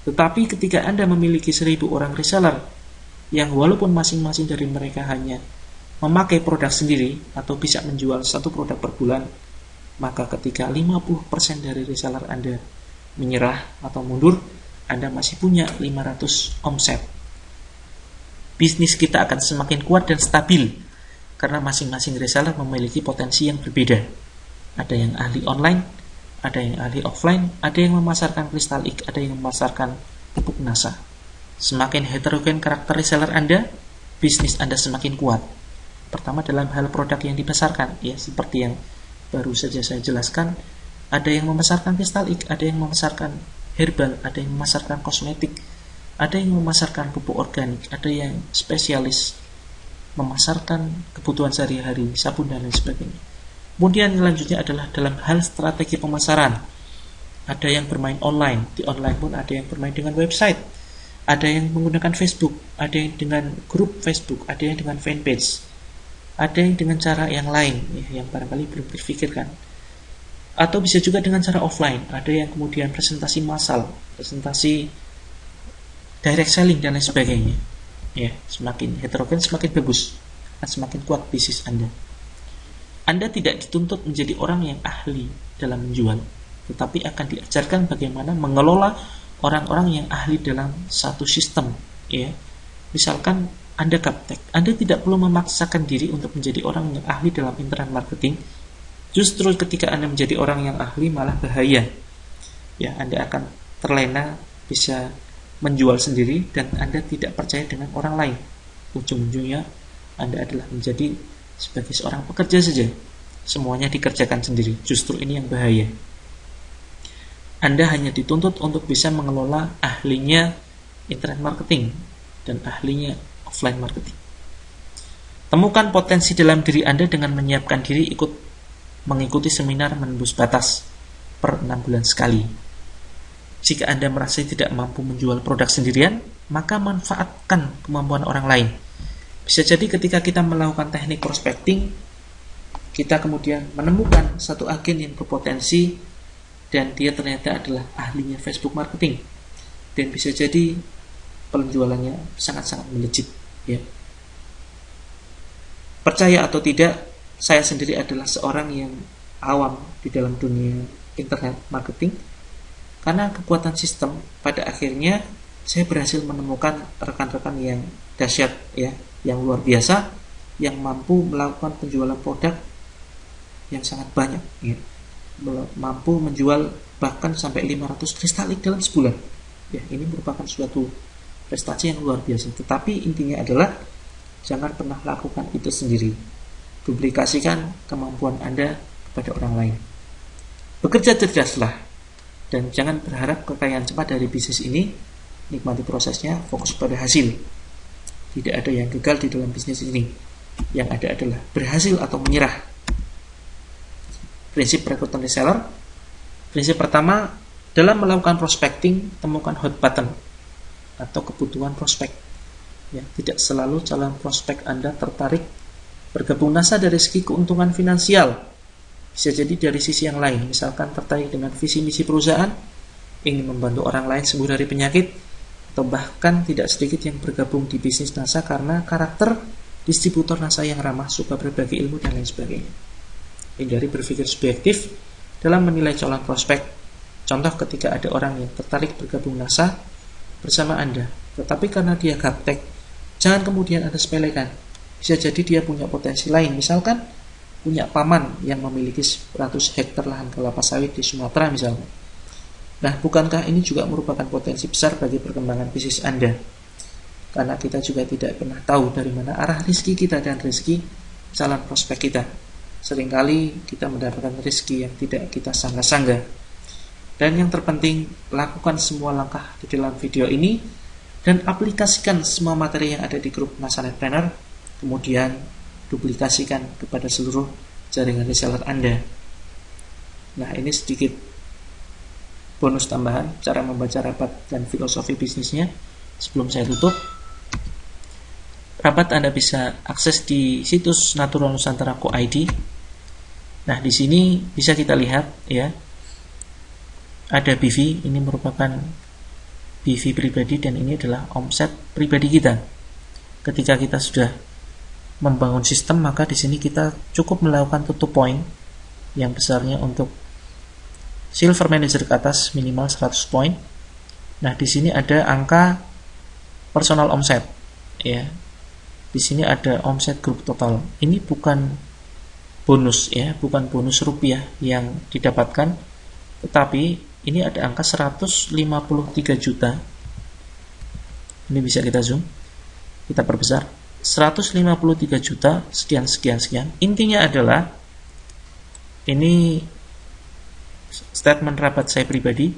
Tetapi ketika Anda memiliki 1000 orang reseller yang walaupun masing-masing dari mereka hanya memakai produk sendiri atau bisa menjual 1 produk per bulan, maka ketika 50% dari reseller Anda menyerah atau mundur, Anda masih punya 500 omset. Bisnis kita akan semakin kuat dan stabil karena masing-masing reseller memiliki potensi yang berbeda. Ada yang ahli online, ada yang ahli offline, ada yang memasarkan kristalik, ada yang memasarkan pupuk NASA. Semakin heterogen karakter reseller Anda, bisnis Anda semakin kuat. Pertama dalam hal produk yang dipasarkan, ya seperti yang baru saja saya jelaskan, ada yang memasarkan kristalik, ada yang memasarkan herbal, ada yang memasarkan kosmetik, ada yang memasarkan pupuk organik, ada yang spesialis memasarkan kebutuhan sehari-hari, sabun, dan lain sebagainya. Kemudian selanjutnya adalah dalam hal strategi pemasaran. Ada yang bermain online, di online pun ada yang bermain dengan website, ada yang menggunakan Facebook, ada yang dengan grup Facebook, ada yang dengan fanpage, ada yang dengan cara yang lain, ya, yang barangkali belum terfikirkan. Atau bisa juga dengan cara offline, ada yang kemudian presentasi massal, presentasi direct selling, dan lain sebagainya. Ya, semakin heterogen semakin bagus, akan semakin kuat bisnis Anda. Anda tidak dituntut menjadi orang yang ahli dalam menjual, tetapi akan diajarkan bagaimana mengelola orang-orang yang ahli dalam satu sistem. Ya, misalkan Anda gaptek, Anda tidak perlu memaksakan diri untuk menjadi orang yang ahli dalam internet marketing. Justru ketika Anda menjadi orang yang ahli malah bahaya. Ya, Anda akan terlena, bisa menjual sendiri dan Anda tidak percaya dengan orang lain. Ujung-ujungnya Anda adalah menjadi sebagai seorang pekerja saja. Semuanya dikerjakan sendiri. Justru ini yang bahaya. Anda hanya dituntut untuk bisa mengelola ahlinya internet marketing dan ahlinya offline marketing. Temukan potensi dalam diri Anda dengan menyiapkan diri mengikuti seminar menembus batas per 6 bulan sekali. Jika Anda merasa tidak mampu menjual produk sendirian, maka manfaatkan kemampuan orang lain. Bisa jadi ketika kita melakukan teknik prospecting, kita kemudian menemukan satu agen yang berpotensi dan dia ternyata adalah ahlinya Facebook marketing. Dan bisa jadi penjualannya sangat-sangat melejit. Ya. Percaya atau tidak, saya sendiri adalah seorang yang awam di dalam dunia internet marketing. Karena kekuatan sistem, pada akhirnya saya berhasil menemukan rekan-rekan yang dahsyat, ya, yang luar biasa, yang mampu melakukan penjualan produk yang sangat banyak, ya. Mampu menjual bahkan sampai 500 kristalik dalam sebulan. Ya, ini merupakan suatu prestasi yang luar biasa. Tetapi intinya adalah jangan pernah lakukan itu sendiri. Publikasikan kemampuan Anda kepada orang lain. Bekerja cerdaslah dan jangan berharap kekayaan cepat dari bisnis ini. Nikmati prosesnya, fokus pada hasil. Tidak ada yang gagal di dalam bisnis ini. Yang ada adalah berhasil atau menyerah. Prinsip rekrutan reseller. Prinsip pertama, dalam melakukan prospecting, temukan hot button atau kebutuhan prospek. Ya, tidak selalu calon prospek Anda tertarik bergabung NASA dari segi keuntungan finansial. Bisa jadi dari sisi yang lain, misalkan tertarik dengan visi misi perusahaan, ingin membantu orang lain sembuh dari penyakit, atau bahkan tidak sedikit yang bergabung di bisnis NASA karena karakter distributor NASA yang ramah, suka berbagi ilmu dan lain sebagainya. Hindari berpikir subjektif dalam menilai calon prospek. Contoh ketika ada orang yang tertarik bergabung NASA bersama Anda, tetapi karena dia gaptek, jangan kemudian Anda sepelekan. Bisa jadi dia punya potensi lain, misalkan punya paman yang memiliki 100 hektar lahan kelapa sawit di Sumatera misalnya. Nah, bukankah ini juga merupakan potensi besar bagi perkembangan bisnis Anda? Karena kita juga tidak pernah tahu dari mana arah rezeki kita dan rezeki calon prospek kita. Seringkali kita mendapatkan rezeki yang tidak kita sangka-sangka. Dan yang terpenting, lakukan semua langkah di dalam video ini dan aplikasikan semua materi yang ada di grup NASA Netpreneur. Kemudian duplikasikan kepada seluruh jaringan reseller Anda. Nah, ini sedikit bonus tambahan cara membaca rapat dan filosofi bisnisnya. Sebelum saya tutup, rapat Anda bisa akses di situs Natural Nusantara Co.id. Nah, di sini bisa kita lihat, ya, ada BV, ini merupakan BV pribadi dan ini adalah omset pribadi kita. Ketika kita sudah membangun sistem, maka di sini kita cukup melakukan tutup point yang besarnya untuk silver manager ke atas minimal 100 poin. Nah, di sini ada angka personal omset, ya. Di sini ada omset grup total. Ini bukan bonus, ya, bukan bonus rupiah yang didapatkan, tetapi ini ada angka 153 juta. Ini bisa kita zoom, kita perbesar. 153 juta sekian. Intinya adalah ini statement rapat saya pribadi.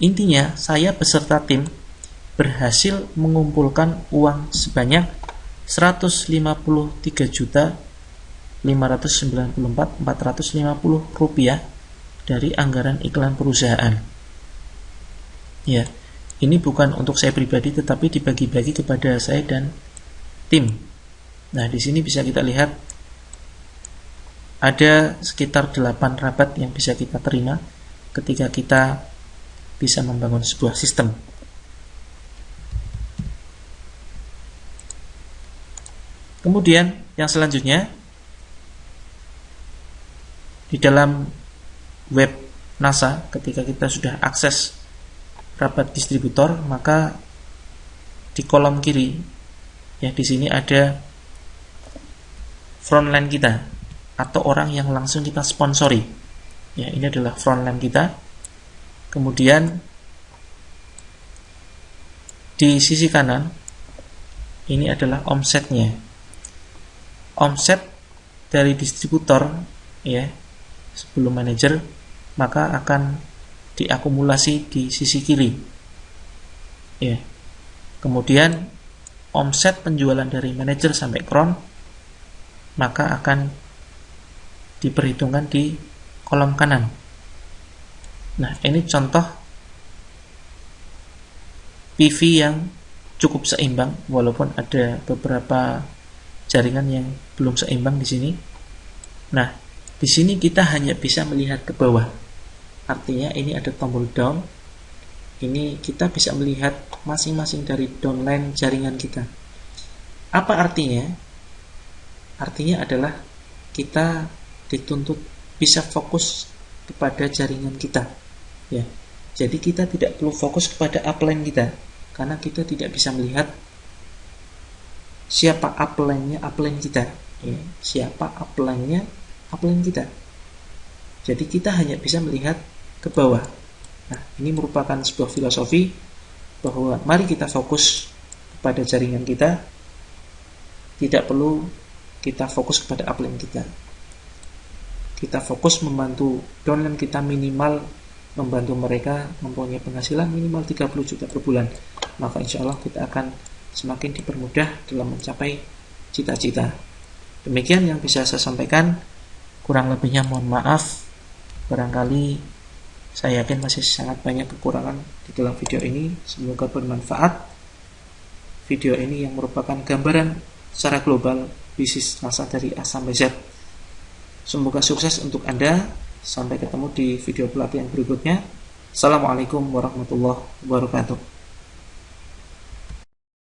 Intinya saya beserta tim berhasil mengumpulkan uang sebanyak 153 juta 594.450 rupiah dari anggaran iklan perusahaan. Ya, ini bukan untuk saya pribadi tetapi dibagi-bagi kepada saya dan tim. Nah, di sini bisa kita lihat ada sekitar 8 rabat yang bisa kita terima ketika kita bisa membangun sebuah sistem. Kemudian yang selanjutnya, di dalam web NASA ketika kita sudah akses rabat distributor, maka di kolom kiri, ya, di sini ada frontline kita. atau orang yang langsung kita sponsori. Ya, ini adalah frontline kita. Kemudian di sisi kanan ini adalah omsetnya. Omset dari distributor ya sebelum manajer, maka akan diakumulasi di sisi kiri. Ya. Kemudian omset penjualan dari manajer sampai kron, maka akan diperhitungkan di kolom kanan. Nah, ini contoh PV yang cukup seimbang, walaupun ada beberapa jaringan yang belum seimbang di sini. Nah, di sini kita hanya bisa melihat ke bawah. Artinya ini ada tombol down. Ini kita bisa melihat masing-masing dari downline jaringan kita. Apa artinya? Artinya adalah kita dituntut bisa fokus kepada jaringan kita. Ya. Jadi kita tidak perlu fokus kepada upline kita, karena kita tidak bisa melihat siapa upline kita. Ya. Siapa upline kita. Jadi kita hanya bisa melihat ke bawah. Nah, ini merupakan sebuah filosofi bahwa mari kita fokus kepada jaringan kita, tidak perlu kita fokus kepada upline kita. Kita fokus membantu downline kita, minimal membantu mereka mempunyai penghasilan minimal 30 juta per bulan. Maka insya Allah kita akan semakin dipermudah dalam mencapai cita-cita. Demikian yang bisa saya sampaikan. Kurang lebihnya mohon maaf. Barangkali saya yakin masih sangat banyak kekurangan di dalam video ini. Semoga bermanfaat. Video ini yang merupakan gambaran secara global bisnis masa dari A sampai Z. Semoga sukses untuk Anda. Sampai ketemu di video pelatihan berikutnya. Assalamualaikum warahmatullahi wabarakatuh.